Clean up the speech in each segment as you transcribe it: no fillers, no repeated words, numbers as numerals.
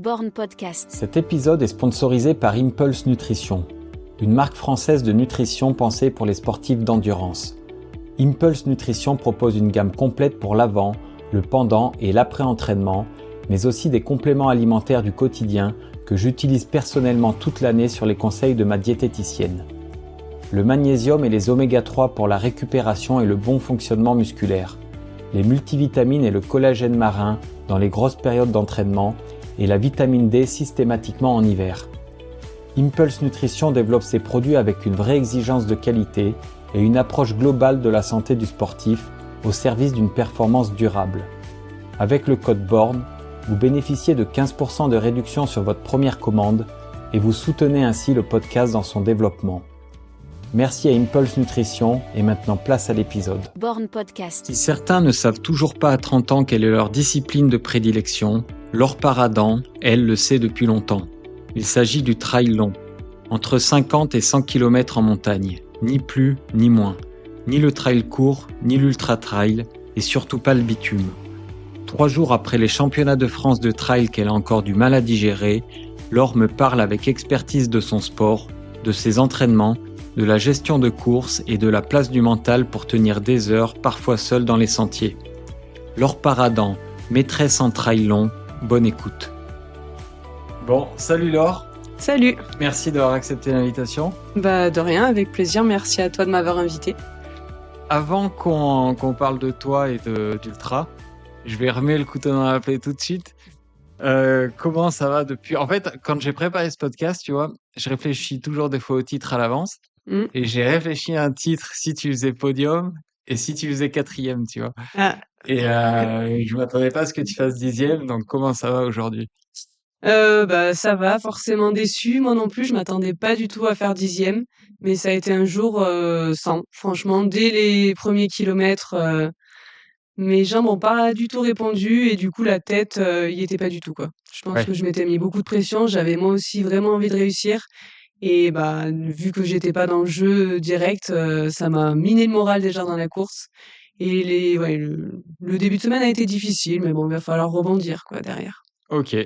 Born Podcast. Cet épisode est sponsorisé par Impulse Nutrition, une marque française de nutrition pensée pour les sportifs d'endurance. Impulse Nutrition propose une gamme complète pour l'avant, le pendant et l'après-entraînement, mais aussi des compléments alimentaires du quotidien que j'utilise personnellement toute l'année sur les conseils de ma diététicienne. Le magnésium et les oméga 3 pour la récupération et le bon fonctionnement musculaire, les multivitamines et le collagène marin dans les grosses périodes d'entraînement et la vitamine D systématiquement en hiver. Impulse Nutrition développe ses produits avec une vraie exigence de qualité et une approche globale de la santé du sportif au service d'une performance durable. Avec le code BORN, vous bénéficiez de 15% de réduction sur votre première commande et vous soutenez ainsi le podcast dans son développement. Merci à Impulse Nutrition et maintenant place à l'épisode. Born Podcast. Si certains ne savent toujours pas à 30 ans quelle est leur discipline de prédilection, Laure Paradan, elle, le sait depuis longtemps. Il s'agit du trail long, entre 50 et 100 km en montagne, ni plus ni moins. Ni le trail court, ni l'ultra-trail, et surtout pas le bitume. 3 jours après les championnats de France de trail qu'elle a encore du mal à digérer, Laure me parle avec expertise de son sport, de ses entraînements, de la gestion de course et de la place du mental pour tenir des heures, parfois seule dans les sentiers. Laure Paradan, maîtresse en trail long, bonne écoute. Bon, salut Laure. Salut. Merci d'avoir accepté l'invitation. De rien, avec plaisir. Merci à toi de m'avoir invité. Avant qu'on parle de toi et d'Ultra, je vais remettre le couteau dans la plaie tout de suite. Comment ça va depuis... En fait, quand j'ai préparé ce podcast, tu vois, je réfléchis toujours des fois au titre à l'avance. Et j'ai réfléchi à un titre si tu faisais podium et si tu faisais 4e, tu vois. Ah. Et je m'attendais pas à ce que tu fasses 10e, donc comment ça va aujourd'hui? Ça va, forcément déçu. Moi non plus, je m'attendais pas du tout à faire 10e, mais ça a été un jour sans. Franchement, dès les premiers kilomètres, mes jambes ont pas du tout répondu et du coup la tête y était pas du tout, quoi. Je pense que je m'étais mis beaucoup de pression. J'avais moi aussi vraiment envie de réussir. Et vu que j'étais pas dans le jeu direct, ça m'a miné le moral déjà dans la course. Et le début de semaine a été difficile, mais bon, il va falloir rebondir quoi derrière. Ok,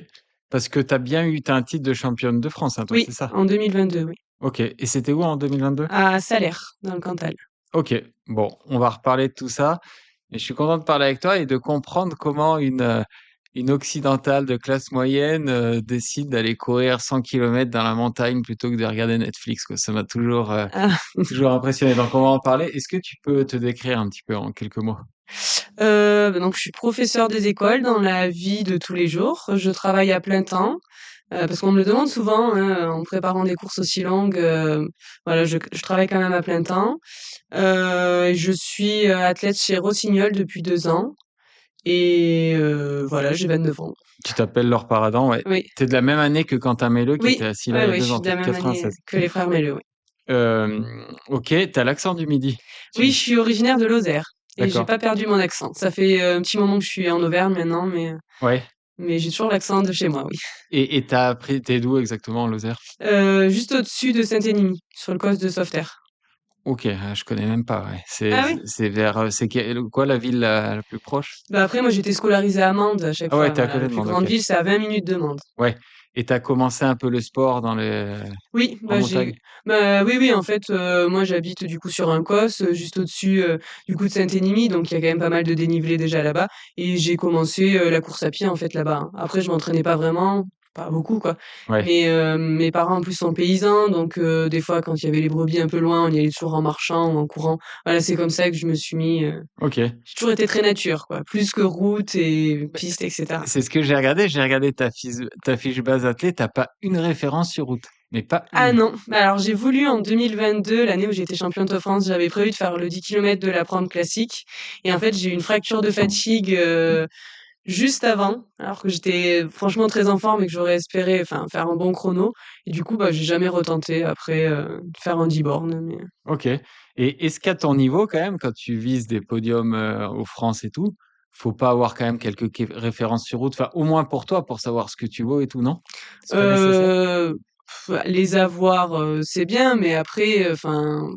parce que t'as un titre de championne de France, hein, toi, Oui, c'est ça? en 2022, oui. Ok, et c'était où en 2022? À Salers, dans le Cantal. Ok, bon, on va reparler de tout ça. Et je suis content de parler avec toi et de comprendre comment une occidentale de classe moyenne décide d'aller courir 100 km dans la montagne plutôt que de regarder Netflix, quoi. Ça m'a toujours, Ah. toujours impressionné. Donc, on va en parler. Est-ce que tu peux te décrire un petit peu en quelques mots? Donc je suis professeure des écoles dans la vie de tous les jours. Je travaille à plein temps. Parce qu'on me le demande souvent, hein, en préparant des courses aussi longues, voilà, je travaille quand même à plein temps. Je suis athlète chez Rossignol depuis 2 ans et voilà, j'ai 29 ans. Tu t'appelles Laure Paradan, ouais. Oui, T'es de la même année que Quentin Melleux qui oui, était assis là il y ouais, a ouais, je 2 suis ans, de la t'es de même année 96. que les frères Melleux, oui. Ok, t'as l'accent du Midi. Oui, je suis originaire de Lozère et j'ai D'accord. pas perdu mon accent. Ça fait un petit moment que je suis en Auvergne maintenant, Ouais. mais j'ai toujours l'accent de chez moi, oui. Et t'es d'où exactement en Lozère? Juste au-dessus de Saint-Émilion, sur le col de Sauveterre. Ok, je connais même pas, ouais. Ah oui? C'est vers, quoi la ville la plus proche? Après moi j'étais scolarisée à Mende à chaque Ah ouais, fois, t'es à voilà. côté La de plus Mende, grande ok. ville, c'est à 20 minutes de Mende. Ouais. Et t'as commencé un peu le sport Oui, en montagne? oui, en fait, moi j'habite du coup sur un cos, juste au-dessus, du coup de Saint-Émilion, donc il y a quand même pas mal de dénivelé déjà là-bas et j'ai commencé, la course à pied en fait là-bas, hein. Après je m'entraînais pas vraiment, pas beaucoup quoi, Ouais. mais mes parents en plus sont paysans donc des fois quand il y avait les brebis un peu loin, on y allait toujours en marchant ou en courant. Voilà, c'est comme ça que je me suis mis, Ok. j'ai toujours été très nature quoi, plus que route et Mais piste et cetera. c'est ce que j'ai regardé. J'ai regardé ta fiche base athlète. T'as pas une référence sur route, mais pas Ah une. non, alors j'ai voulu en 2022, l'année où j'étais championne de France, j'avais prévu de faire le 10 kilomètres de la prendre classique et en fait, j'ai eu une fracture de fatigue, juste avant, alors que j'étais franchement très en forme et que j'aurais espéré, enfin, faire un bon chrono et du coup, j'ai jamais retenté après, de faire un 10 bornes mais Ok. Et est-ce qu'à ton niveau, quand même, quand tu vises des podiums aux France et tout, faut pas avoir quand même quelques références sur route, enfin, au moins pour toi, pour savoir ce que tu vaux et tout, non? C'est pas nécessaire? Les avoir, c'est bien mais après, enfin,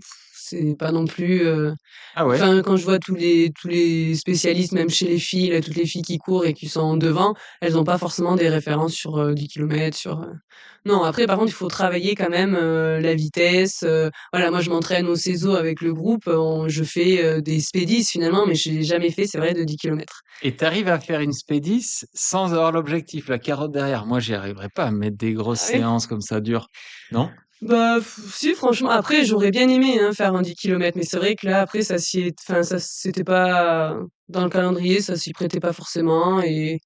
C'est pas non plus, Ah ouais? enfin, quand je vois tous les spécialistes, même chez les filles, là, toutes les filles qui courent et qui sont devant, elles ont pas forcément des références sur, 10 kilomètres, non, après, par contre, il faut travailler quand même, la vitesse, voilà, moi, je m'entraîne au CESO avec le groupe, je fais, des spédis finalement, mais j'ai jamais fait, c'est vrai, de 10 kilomètres. Et t'arrives à faire une Spédis sans avoir l'objectif, la carotte derrière? Moi, j'y arriverais pas à mettre des grosses Ah ouais? séances comme ça dures. Non? Bah, si franchement, après j'aurais bien aimé, hein, faire un 10 kilomètres, mais c'est vrai que là après enfin ça c'était pas dans le calendrier, ça s'y prêtait pas forcément et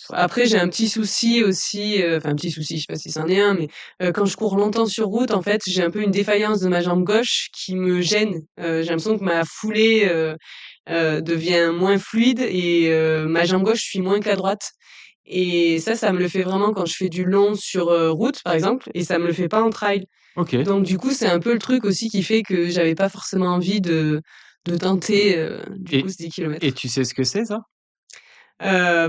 après j'ai un petit souci aussi, enfin un petit souci, je sais pas si c'en est un, mais quand je cours longtemps sur route, en fait, j'ai un peu une défaillance de ma jambe gauche qui me gêne. J'ai l'impression que ma foulée, devient moins fluide et ma jambe gauche suit moins que la droite. Et ça me le fait vraiment quand je fais du long sur route, par exemple, et ça me le fait pas en trail. OK. Donc du coup, c'est un peu le truc aussi qui fait que j'avais pas forcément envie de tenter du coup Et ce 10 et kilomètres. tu sais ce que c'est ça? Bah,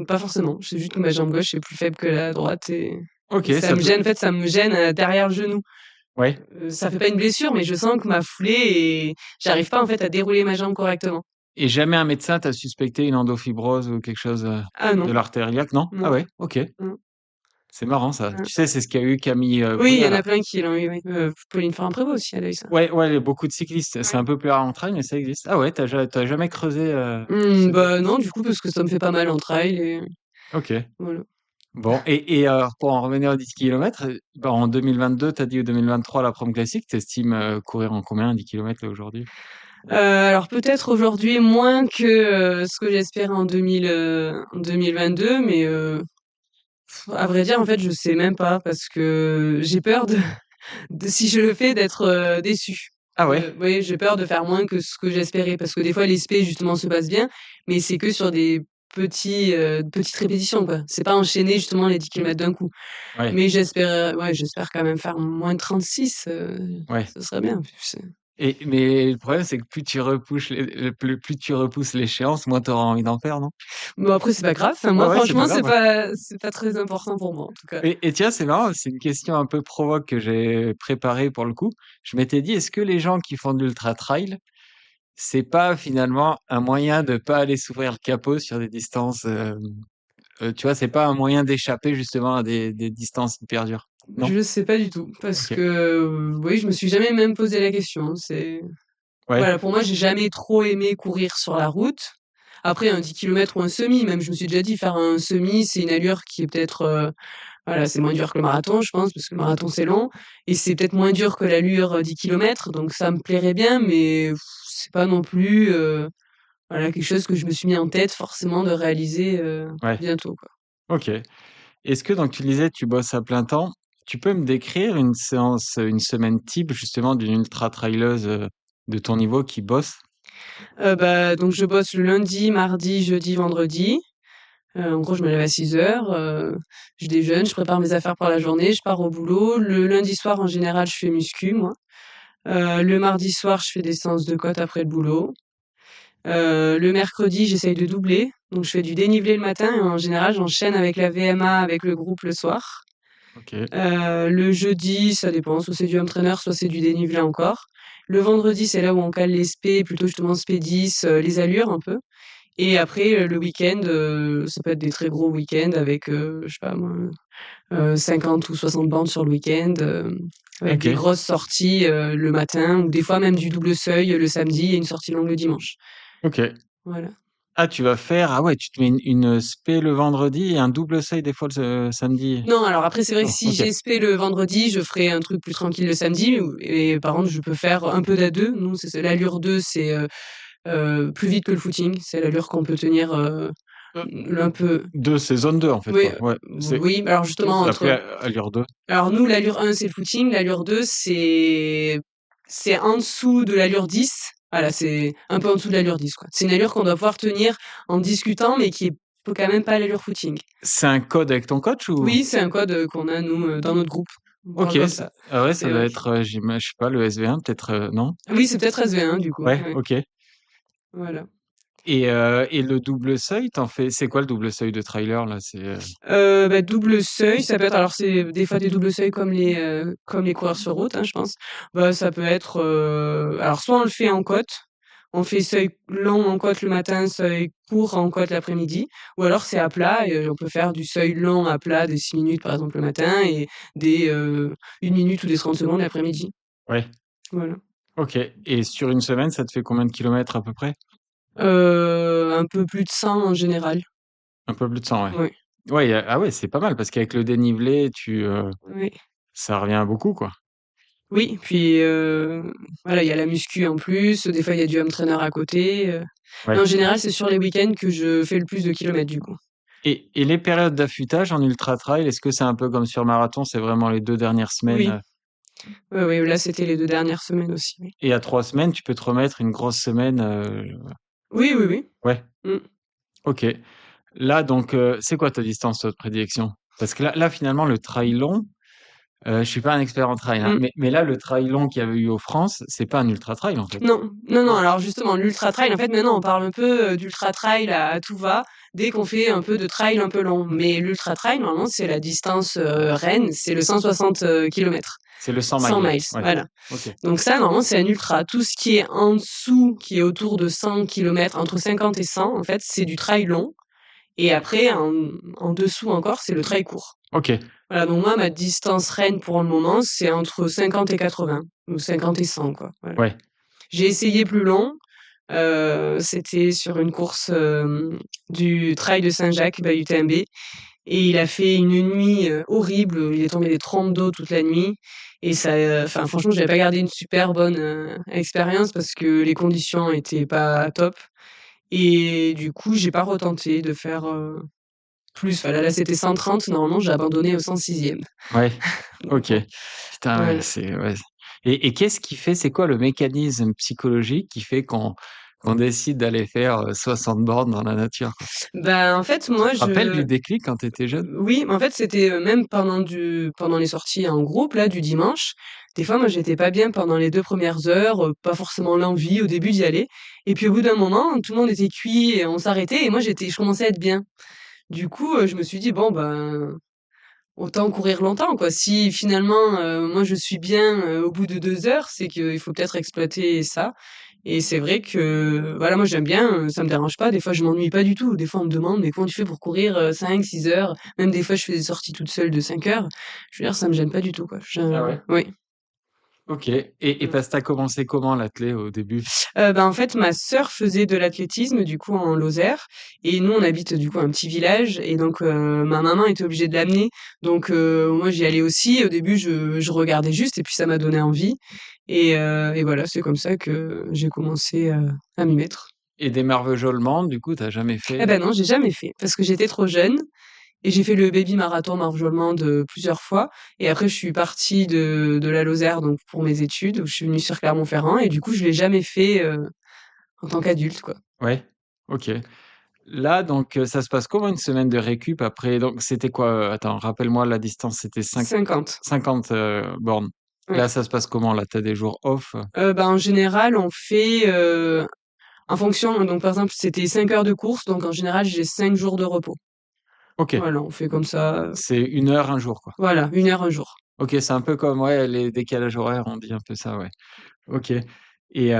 pas forcément. C'est juste que ma jambe gauche est plus faible que la droite et OK, ça ça me peut gêne. En fait, ça me gêne derrière le genou. ouais. Ça fait pas une blessure, mais je sens que ma foulée et j'arrive pas en fait à dérouler ma jambe correctement. Et jamais un médecin t'a suspecté une endofibrose ou quelque chose, Ah de non, l'artère iliaque, non? Ah non, ouais, OK. non. C'est marrant ça. Ouais. Tu sais, c'est ce qu'a eu Camille, Oui, il y Brunat en a là. plein qui l'ont eu, oui. Pauline Ferrand-Prévôt aussi, elle a eu ça. Ouais, ouais, beaucoup de cyclistes. C'est Ouais. un peu plus rare en trail, mais ça existe. Ah ouais, tu jamais creusé, Bah, non, du coup, parce que ça me fait pas mal en trail et OK. voilà. Bon et alors pour en revenir aux 10 kilomètres, bah, en 2022, tu as dit ou 2023 la Prom Classique, tu estimes, courir en combien 10 kilomètres là aujourd'hui? Alors peut-être aujourd'hui moins que, ce que j'espérais en 2022, mais à vrai dire, en fait, je sais même pas parce que j'ai peur de si je le fais d'être, déçue. Ah ouais? Oui, j'ai peur de faire moins que ce que j'espérais parce que des fois les spé justement se passent bien, mais c'est que sur des petites répétitions, quoi. C'est pas enchaîner justement les 10 kilomètres d'un coup. Ouais, Mais ouais, j'espère quand même faire moins de 36, ouais. ce serait bien. Mais le problème, c'est que plus tu repousses l'échéance, moins tu auras envie d'en faire, non? Bon après c'est pas grave, enfin Ouais, moi ouais, c'est pas franchement grave, ouais. c'est pas très important pour moi en tout cas. Et tiens, c'est marrant, c'est une question un peu provoque que j'ai préparée pour le coup. Je m'étais dit: «Est-ce que les gens qui font de l'ultra trail, c'est pas finalement un moyen de pas aller s'ouvrir le capot sur des distances, tu vois, c'est pas un moyen d'échapper justement à des distances hyper dures?» Non? Je sais pas du tout parce OK. que, oui, je me suis jamais même posé la question, hein, Ouais, voilà, pour moi, j'ai jamais trop aimé courir sur la route. Après un 10 kilomètres ou un semi, même je me suis déjà dit faire un semi, c'est une allure qui est peut-être, voilà, c'est moins dur que le marathon, je pense, parce que le marathon c'est long et c'est peut-être moins dur que l'allure, 10 kilomètres, donc ça me plairait bien, mais c'est pas non plus, voilà, quelque chose que je me suis mis en tête forcément de réaliser, ouais, bientôt, quoi. OK. Est-ce que donc tu disais tu bosses à plein temps, tu peux me décrire une séance, une semaine type justement d'une ultra traileuse, de ton niveau qui bosse? Bah, donc je bosse le lundi, mardi, jeudi, vendredi. En gros, je me lève à 6:00, je déjeune, je prépare mes affaires pour la journée, je pars au boulot. Le lundi soir, en général, je fais muscu, moi. Le mardi soir, je fais des séances de côte après le boulot. Le mercredi, j'essaye de doubler, donc je fais du dénivelé le matin et en général, j'enchaîne avec la VMA avec le groupe le soir. OK, Le jeudi, ça dépend, soit c'est du home trainer, soit c'est du dénivelé encore. Le vendredi, c'est là où on cale les spé, plutôt justement spé 10, les allures un peu. Et après, le week-end, ça peut être des très gros week-ends avec, je sais pas moi, 50 ou 60 bandes sur le week-end, avec des OK, grosses sorties, le matin ou des fois même du double seuil, le samedi et une sortie longue le dimanche. OK. Voilà. Ah tu vas faire ah ouais, tu te mets une spé le vendredi et un double seuil des fois le samedi? Non, alors après, c'est vrai que Non, si OK. j'ai spé le vendredi, je ferai un truc plus tranquille le samedi et par contre, je peux faire un peu d'A2. Nous, c'est l'allure 2, c'est, plus vite que le footing. C'est l'allure qu'on peut tenir, Heu, un peu 2, c'est zone 2 en fait oui, quoi? Ouais, oui, alors justement c'est appelé entre allure 2. alors nous, l'allure 1, c'est le footing, l'allure 2, c'est en dessous de l'allure 10. Voilà, c'est un peu en dessous de l'allure 10, quoi. C'est une allure qu'on doit pouvoir tenir en discutant, mais qui est quand même pas l'allure footing. C'est un code avec ton coach ou? Oui, c'est un code, qu'on a nous, dans notre groupe. On OK, parle comme c ça. ah ouais, ça C'est doit ouais. être, je sais pas le SV1 peut-être, non? Oui, c'est peut-être SV1 du coup, Ouais, ouais, OK. voilà. Et le double seuil, c'est quoi le double seuil de trailer là? Bah, double seuil, ça peut être alors c'est des fois des doubles seuils comme les coureurs sur route, hein, je pense. Bah, ça peut être, alors soit on le fait en côte, on fait seuil long en côte le matin, seuil court en côte l'après-midi, ou alors c'est à plat et on peut faire du seuil long à plat de 6 minutes par exemple le matin et des, 1 minute ou des 30 secondes l'après-midi. Ouais, Voilà. OK. Et sur une semaine, ça te fait combien de kilomètres à peu près? Un peu plus de 100 en général. Un peu plus de 100, ouais. Oui, Ouais, ah ouais, c'est pas mal parce qu'avec le dénivelé, oui. ça revient à beaucoup, quoi. Oui, puis, voilà, il y a la muscu en plus, des fois il y a du home trainer à côté, mais Ouais. en général, c'est sur les week-ends que je fais le plus de kilomètres, du coup. Et les périodes d'affûtage en ultra trail, est-ce que c'est un peu comme sur marathon, c'est vraiment les 2 dernières semaines, Oui, oui, oui, là, c'était les 2 dernières semaines aussi, oui. et à 3 semaines, tu peux te remettre une grosse semaine, Oui, oui, oui. ouais, Mmh. OK. Là donc, c'est quoi ta distance, de prédilection? Parce que là finalement le trail long, je suis pas un expert en trail, hein, Mmh. mais là le trail long qu'il y avait eu aux France, c'est pas un ultra trail en fait? Non, non, non, alors justement, l'ultra trail, en fait, maintenant, on parle un peu, d'ultra trail à tout va, dès qu'on fait un peu de trail un peu long. Mais l'ultra trail, normalement, c'est la distance, reine, c'est le 160, kilomètres. C'est le 100 100 miles, miles, ouais. voilà. OK. Donc ça, normalement, c'est un ultra. Tout ce qui est en dessous, qui est autour de 100 kilomètres, entre 50 et 100, en fait, c'est du trail long. Et après, en dessous encore, c'est le trail court. OK. Voilà, donc moi, ma distance reine pour le moment, c'est entre 50 et 80, ou 50 et 100, quoi. Voilà. Ouais. J'ai essayé plus long. C'était sur une course du Trail de Saint-Jacques, bah, UTMB. Et il a fait une nuit horrible. Il est tombé des trompes d'eau toute la nuit. Et ça, enfin, franchement, j'avais pas gardé une super bonne expérience parce que les conditions étaient pas top. Et du coup, j'ai pas retenté de faire plus. Enfin, là, c'était 130. Normalement, j'ai abandonné au 106e. Ouais. Donc OK. bon, Putain, ouais, voilà. et qu'est-ce qui fait, c'est quoi le mécanisme psychologique qui fait qu'on décide d'aller faire, 60 bornes dans la nature, quoi? Bah, en fait, Tu moi, te rappelles je du déclic quand tu étais jeune? oui, mais en fait, c'était, même pendant les sorties en groupe là, du dimanche. Des fois, moi, j'étais pas bien pendant les 2 premières heures, pas forcément l'envie au début d'y aller et puis au bout d'un moment, tout le monde était cuit et on s'arrêtait et moi, je commençais à être bien. Du coup, je me suis dit: «Bon, ben, autant courir longtemps, quoi». Si finalement, moi, je suis bien, au bout de 2 heures, c'est qu'il faut peut-être exploiter ça et c'est vrai que, voilà, moi j'aime bien, ça me dérange pas. Des fois, je m'ennuie pas du tout. Des fois, on me demande: «Mais comment tu fais pour courir, 5-6 heures?» Même des fois, je fais des sorties toute seule de 5 heures. Je veux dire, ça me gêne pas du tout, quoi. Ah ouais? Oui. OK, et Mmh. parce que tu commencé comment l'athlé au début? Bah, en fait, ma sœur faisait de l'athlétisme, du coup, en Lozère et nous, on habite, du coup, un petit village et donc ma maman était obligée de l'amener. Donc moi, j'y allais aussi. Au début, je regardais juste et puis ça m'a donné envie et voilà, c'est comme ça que j'ai commencé, à m'y mettre. Et des marvejolements, du coup, tu jamais Eh fait? ben non, j'ai jamais fait parce que j'étais trop jeune et j'ai fait le baby marathon Marvejols-Monde plusieurs fois et après je suis partie de la Lozère donc pour mes études où je suis venue sur Clermont-Ferrand et du coup je l'ai jamais fait, en tant qu'adulte, quoi. Ouais, OK. Là, donc, ça se passe comment une semaine de récup après? Donc c'était quoi, attends, rappelle-moi la distance, c'était 50, 50, bornes. ouais. Là, ça se passe comment? Là, tu as des jours off? Bah, en général on fait, en fonction donc par exemple c'était 5 heures de course donc en général j'ai 5 jours de repos. OK, Voilà, on fait comme ça, c'est 1 heure un jour, quoi. voilà, 1 heure un jour. OK, c'est un peu comme, ouais, les décalages horaires, on dit un peu ça, ouais. OK, et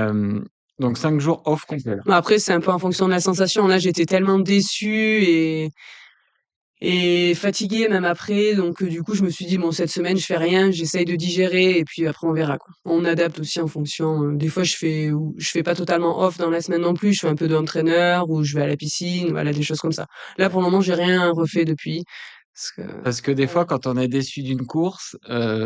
donc 5 jours off complet, là? Bah, après c'est un peu en fonction de la sensation. Là j'étais tellement déçue et fatiguée même après, donc du coup, je me suis dit: «Bon, cette semaine, je fais rien, j'essaye de digérer et puis après on verra, quoi». On adapte aussi en fonction, des fois je fais pas totalement off dans la semaine non plus, je fais un peu de home trainer ou je vais à la piscine, voilà, des choses comme ça. Là, pour le moment, j'ai rien refait depuis parce que Parce que des fois, voilà. quand on est déçu d'une course,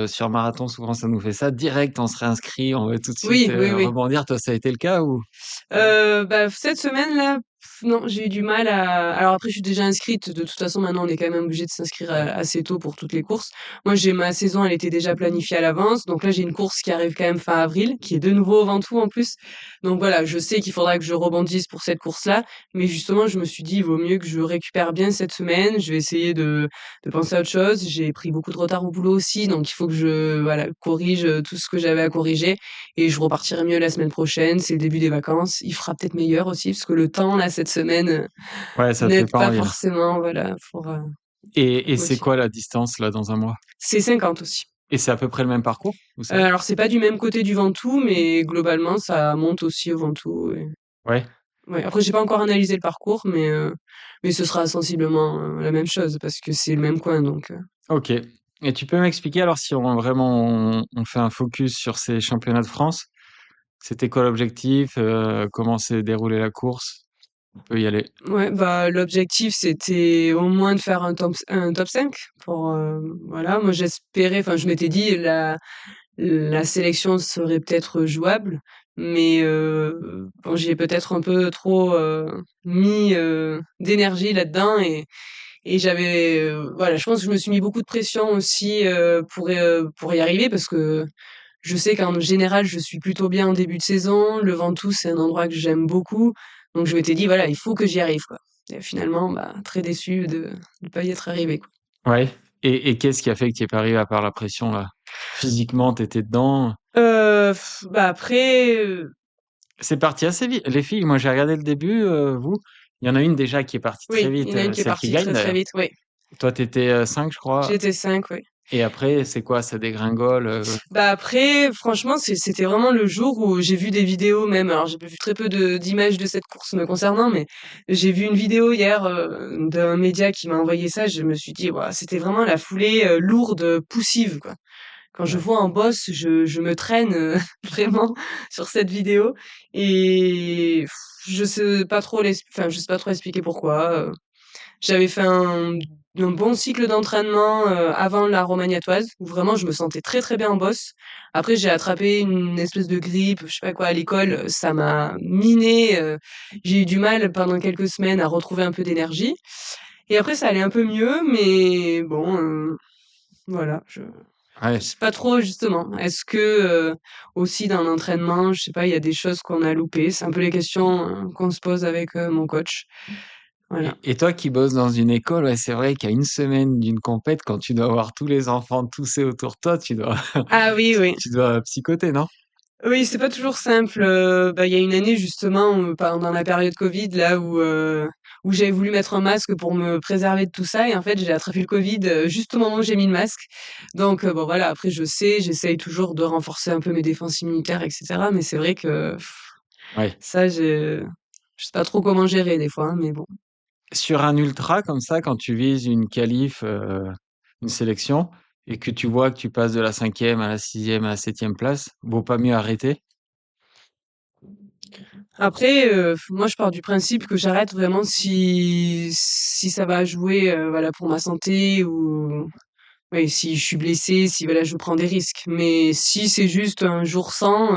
sur marathon, souvent ça nous fait ça, direct on se réinscrit, on veut tout de suite, Oui, oui, oui. rebondir. Toi, ça a été le cas ou? Bah, cette semaine-là, Non, j'ai eu du mal à alors après je suis déjà inscrite, de toute façon maintenant on est quand même obligé de s'inscrire assez tôt pour toutes les courses. Moi j'ai ma saison, elle était déjà planifiée à l'avance, donc là j'ai une course qui arrive quand même fin avril, qui est de nouveau au Ventoux en plus. Donc voilà, je sais qu'il faudra que je rebondisse pour cette course-là, mais justement je me suis dit: «Il vaut mieux que je récupère bien cette semaine, je vais essayer de penser à autre chose». J'ai pris beaucoup de retard au boulot aussi, donc il faut que je voilà, corrige, tout ce que j'avais à corriger et je repartirai mieux la semaine prochaine. C'est le début des vacances. Il fera peut-être meilleur aussi, parce que le temps, là, cette semaine, Ouais, ça te fait n'aide pas pas envie là. forcément, voilà, pour Et c'est motiver. quoi la distance là dans un mois? C'est 50 aussi. Et c'est à peu près le même parcours ou ça? Alors c'est pas du même côté du Ventoux, mais globalement, ça monte aussi au Ventoux et Ouais. ouais, après j'ai pas encore analysé le parcours, mais ce sera sensiblement, la même chose parce que c'est le même coin donc OK. Et tu peux m'expliquer alors si on fait un focus sur ces championnats de France, c'était quoi l'objectif? Comment s'est déroulée la course? On peut y aller. ouais, bah, l'objectif, c'était au moins de faire un top 5 pour, voilà. Moi, j'espérais enfin, je m'étais dit la sélection serait peut-être jouable, mais bon, j'y ai peut-être un peu trop, mis, d'énergie là-dedans et j'avais, voilà, je pense que je me suis mis beaucoup de pression aussi, pour y arriver parce que je sais qu'en général, je suis plutôt bien en début de saison. Le Ventoux, c'est un endroit que j'aime beaucoup. Donc je m'étais dit: «Voilà, il faut que j'y arrive, quoi» et finalement, bah, très déçue de pas y être arrivée, quoi. Ouais. Et qu'est-ce qui a fait que tu y es pas arrivé à part la pression là? Physiquement, tu étais dedans? Bah, après, C'est parti assez vite. Les filles, moi j'ai regardé le début, vous, il y en a une déjà qui est partie très oui, il y vite, en a une qui est celle qui partie gagne très, très d'ailleurs. vite, oui. Toi tu étais, 5 je crois J'étais 5, oui. et après c'est quoi? Ça dégringole, Bah, après, franchement, c'était vraiment le jour où j'ai vu des vidéos même, alors j'ai vu très peu d'images de cette course me concernant, mais j'ai vu une vidéo hier, d'un média qui m'a envoyé ça, je me suis dit: «Waouh!» C'était vraiment la foulée, lourde, poussive, quoi. Quand je ouais. vois en boss, je me traîne, vraiment sur cette vidéo et je sais pas trop expliquer pourquoi. J'avais fait un bon cycle d'entraînement, avant la Romagnatoise, où vraiment je me sentais très, très bien en bosse. Après, j'ai attrapé une espèce de grippe, je sais pas quoi, à l'école, ça m'a minée, j'ai eu du mal pendant quelques semaines à retrouver un peu d'énergie et après ça allait un peu mieux, mais bon, voilà, je Ouais. sais pas trop justement. Est-ce que, aussi dans l'entraînement, je sais pas, il y a des choses qu'on a loupées? C'est un peu les questions, qu'on se pose avec, mon coach. Voilà. Et toi qui bosses dans une école, ouais, c'est vrai qu'à une semaine d'une compète, quand tu dois avoir tous les enfants tousser autour de toi, tu dois Ah oui, oui. tu dois psychoter, non? Oui, c'est pas toujours simple. Bah, il y a une année justement, pendant la période Covid là où j'avais voulu mettre un masque pour me préserver de tout ça et en fait j'ai attrapé le Covid, juste au moment où j'ai mis le masque. Donc bon voilà, après je sais, j'essaye toujours de renforcer un peu mes défenses immunitaires et cetera, mais c'est vrai que Ouais. ça je sais pas trop comment gérer des fois, hein, mais bon. Sur un ultra comme ça, quand tu vises une qualif, une sélection et que tu vois que tu passes de la 5e à la 6e à la 7e place, vaut pas mieux arrêter? Après, moi je pars du principe que j'arrête vraiment si ça va jouer, voilà pour ma santé ou oui, si je suis blessée, si voilà, je prends des risques. Mais si c'est juste un jour sans,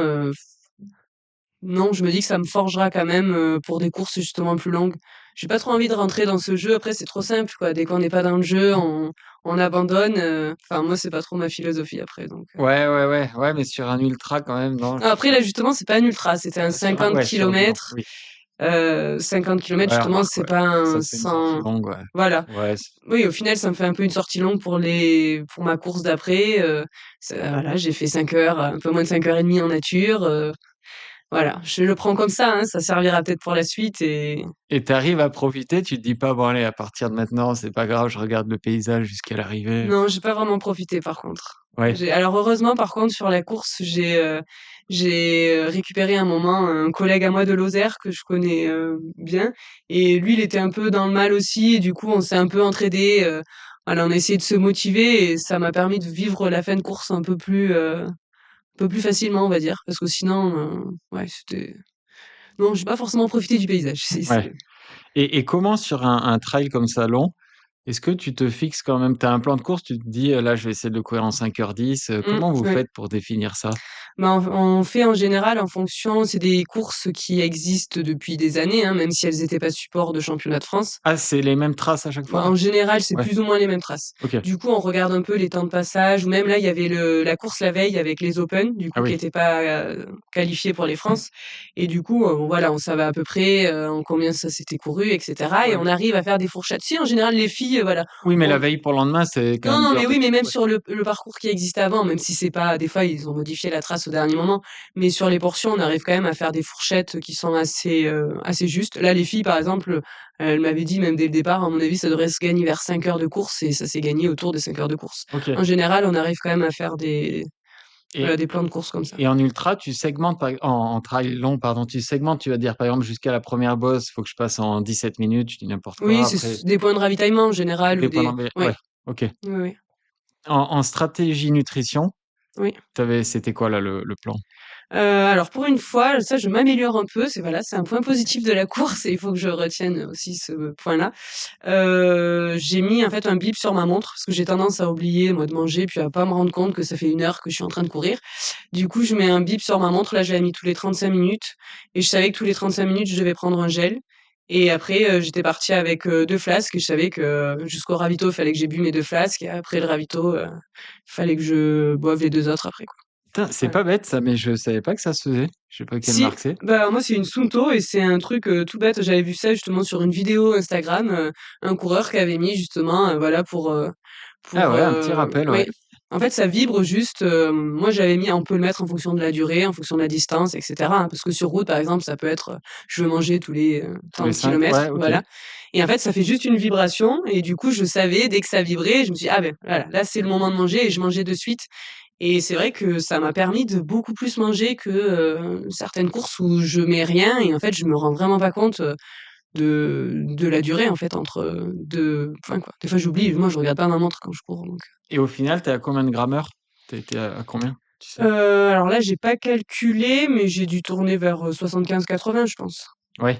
non, je me dis que ça me forgera quand même, pour des courses justement plus longues. J'ai pas trop envie de rentrer dans ce jeu. Après, c'est trop simple, quoi. Dès qu'on n'est pas dans le jeu, on abandonne. Enfin, moi, c'est pas trop ma philosophie après, donc. Ouais, ouais, ouais, ouais, mais sur un ultra quand même, non, Non, après, là, justement, c'est pas un ultra. C'était un sur un 50 ouais, sur non, kilomètres. oui. 50 kilomètres, Ouais, justement, remarque, c'est ouais. pas Ça un te fait une sortie 100. longue, ouais. Voilà. Ouais, c Oui, au final, ça me fait un peu une sortie longue pour ma course d'après. Voilà, j'ai fait 5 heures, un peu moins de 5 heures et demie en nature. Voilà, je le prends comme ça, hein, ça servira peut-être pour la suite et et tu arrives à profiter, tu te dis pas: «Bon allez, à partir de maintenant, c'est pas grave, je regarde le paysage jusqu'à l'arrivée». non, j'ai pas vraiment profité par contre. Ouais. J'ai alors heureusement par contre sur la course, j'ai récupéré un moment un collègue à moi de Lozère que je connais, bien et lui, il était un peu dans le mal aussi et du coup, on s'est un peu entraidés, voilà, on a essayé de se motiver et ça m'a permis de vivre la fin de course un peu plus facilement, on va dire. Parce que sinon, ouais, c'était non, j'ai pas forcément profité du paysage. Ouais. Et comment sur un trail comme ça long, est-ce que tu te fixes quand même tu as un plan de course, tu te dis: «Là, je vais essayer de le courir en 5h10», comment vous Ouais. faites pour définir ça? Bah, on fait en général en fonction c'est des courses qui existent depuis des années, hein, même si elles étaient pas support de championnat de France. Ah, c'est les mêmes traces à chaque Bah, fois? en général, c'est Ouais, plus ou moins les mêmes traces. OK. Du coup, on regarde un peu les temps de passage ou même là, il y avait la course la veille avec les Open, du Ah coup, qui oui. étaient pas, qualifiés pour les France et du coup, voilà, on savait à peu près, en combien ça s'était couru et cetera et Ouais. on arrive à faire des fourchettes. Si, en général, les filles, voilà, Oui, mais la on veille pour le lendemain, c'est quand non, même non, dur mais de oui, mais même ouais. sur le parcours qui existait avant, même si c'est pas des fois, ils ont modifié la trace au dernier moment, mais sur les portions, on arrive quand même à faire des fourchettes qui sont assez justes. Là, les filles, par exemple, elles m'avaient dit même dès le départ, à mon avis, ça devrait se gagner vers 5 heures de course et ça s'est gagné autour des 5 heures de course. OK En général, on arrive quand même à faire voilà, et des plans de course comme ça. et en ultra, tu segmentes en trail long, pardon, tu segmentes, tu vas dire, par exemple, jusqu'à la première bosse, il faut que je passe en 17 minutes, je dis n'importe quoi, Oui, c'est après des points de ravitaillement en général ou des points des d'emblée oui, ouais, OK. oui, oui, En stratégie nutrition, oui. c'était quoi là le plan? Alors pour une fois, ça je m'améliore un peu, c'est voilà, c'est un point positif de la course et il faut que je retienne aussi ce point-là. J'ai mis en fait un bip sur ma montre parce que j'ai tendance à oublier moi de manger puis à pas me rendre compte que ça fait 1 heure que je suis en train de courir. Du coup, je mets un bip sur ma montre, là je l'avais mis tous les 35 minutes et je savais que tous les 35 minutes je devais prendre un gel et après, j'étais partie avec, 2 flasques et je savais que jusqu'au ravito, il fallait que j'ai bu mes 2 flasques et après le ravito, il fallait que je boive les 2 autres après quoi. Putain, c'est Voilà. pas bête ça, mais je savais pas que ça se faisait. Je sais pas quelle Si, marque c'est. bah, moi, c'est une Suunto et c'est un truc, tout bête. J'avais vu ça justement sur une vidéo Instagram, un coureur qui avait mis justement, voilà Ah ouais, un petit rappel, ouais. oui. En fait, ça vibre juste, moi, j'avais mis on peut le mettre en fonction de la durée, en fonction de la distance et cetera, hein, parce que sur route, par exemple, ça peut être, je veux manger tous les, Tous tant les de 5, kilomètres, ouais, OK. voilà et en fait, ça fait juste une vibration et du coup, je savais dès que ça vibrait, je me suis dit: «Ah ben, voilà, là, c'est le moment de manger» et je mangeais de suite et c'est vrai que ça m'a permis de beaucoup plus manger que, certaines courses où je mets rien et en fait, je me rends vraiment pas compte, de la durée, en fait, entre, 2 points, quoi. Des fois, j'oublie, moi, je regarde pas ma montre quand je cours, donc Et au final, tu es à combien de grammeurs? Tu étais à combien, tu sais? alors là, j'ai pas calculé, mais j'ai dû tourner vers, 75-80, je pense, Ouais.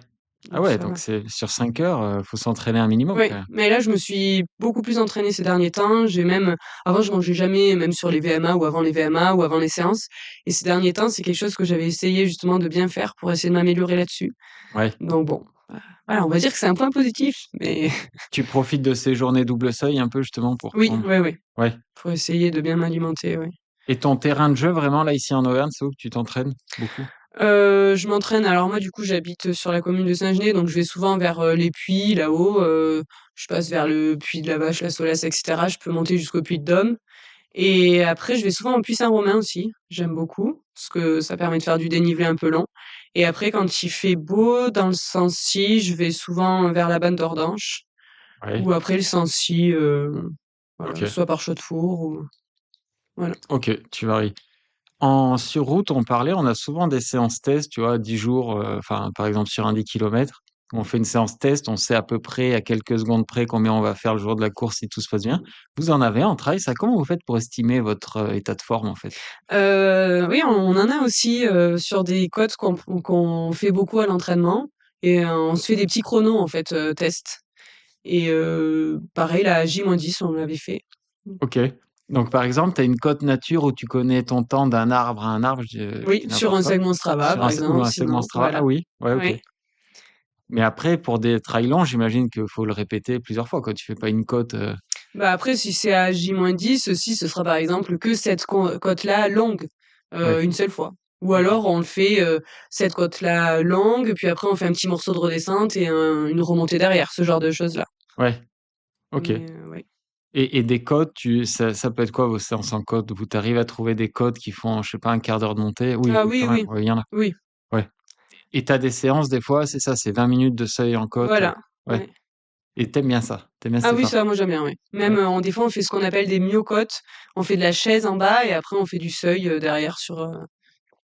Ah donc ouais, ça donc va. c'est sur 5 heures, faut s'entraîner un minimum Oui, quand même. mais là, je me suis beaucoup plus entraînée ces derniers temps. J'ai même avant, je mangeais jamais, même sur les VMA ou avant les VMA ou avant les séances et ces derniers temps, c'est quelque chose que j'avais essayé justement de bien faire pour essayer de m'améliorer là-dessus. Ouais. Donc bon, voilà, on va dire que c'est un point positif, mais Tu profites de ces journées double seuil un peu justement pour oui, prendre ouais, ouais, ouais. pour essayer de bien m'alimenter, oui. Et ton terrain de jeu vraiment là, ici en Auvergne, c'est où que tu t'entraînes beaucoup? Je m'entraîne alors moi, du coup, j'habite, sur la commune de Saint-Genès, donc je vais souvent vers, les puits là-haut, je passe vers le puits de la Vache, la Solace et cetera. Je peux monter jusqu'au puits de Dôme. Et après, je vais souvent au Puy Saint-Romain aussi, j'aime beaucoup, parce que ça permet de faire du dénivelé un peu long. Et après, quand il fait beau, dans le Sancy, je vais souvent vers la Bande d'Ordanche, Ouais. ou après le Sancy, voilà, OK. soit par Chaudefour ou voilà. OK, tu varies. En sur route, on a souvent des séances tests, tu vois, 10 jours, enfin, par exemple, sur un 10 kilomètres, on fait une séance test, on sait à peu près, à quelques secondes près, combien on va faire le jour de la course si tout se passe bien. Vous en avez en trail, ça? Comment vous faites pour estimer votre, état de forme, en fait? Oui, on en a aussi, sur des côtes qu'on fait beaucoup à l'entraînement et on se fait des petits chronos, en fait, test et pareil, la J-10, on l'avait fait. OK. Donc, par exemple, tu as une cote nature où tu connais ton temps d'un arbre à un arbre, je Oui, dis sur un n'importe quoi, segment Strava, sur par un se ou exemple, un segment sinon Strava. Ah voilà. oui? Ouais, OK. Oui. Mais après, pour des trails longs, j'imagine qu'il faut le répéter plusieurs fois, quoi. Tu fais pas une cote, Bah, après, si c'est à J-10, si ce sera par exemple que cette côte-là longue, ouais, une seule fois. Ou OK. alors on le fait, cette côte-là longue, puis après on fait un petit morceau de redescente et une remontée derrière, ce genre de choses-là. Ouais, OK. Mais ouais. Et des côtes, ça peut être quoi vos séances en côte? Vous tu arrives à trouver des côtes qui font, je sais pas, un quart d'heure de montée? Oui, Ah oui, oui, quand même, oui, ouais, il y en a. oui, Ouais. Et tu as des séances des fois, c'est ça, c'est 20 minutes de seuil en côte, voilà, ouais. ouais. Et tu aimes bien ça? Tu aimes bien Ah cet oui, effort? ça, moi j'aime bien, ouais. Même, Ouais. des fois on fait ce qu'on appelle des myocotes. On fait de la chaise en bas et après on fait du seuil, derrière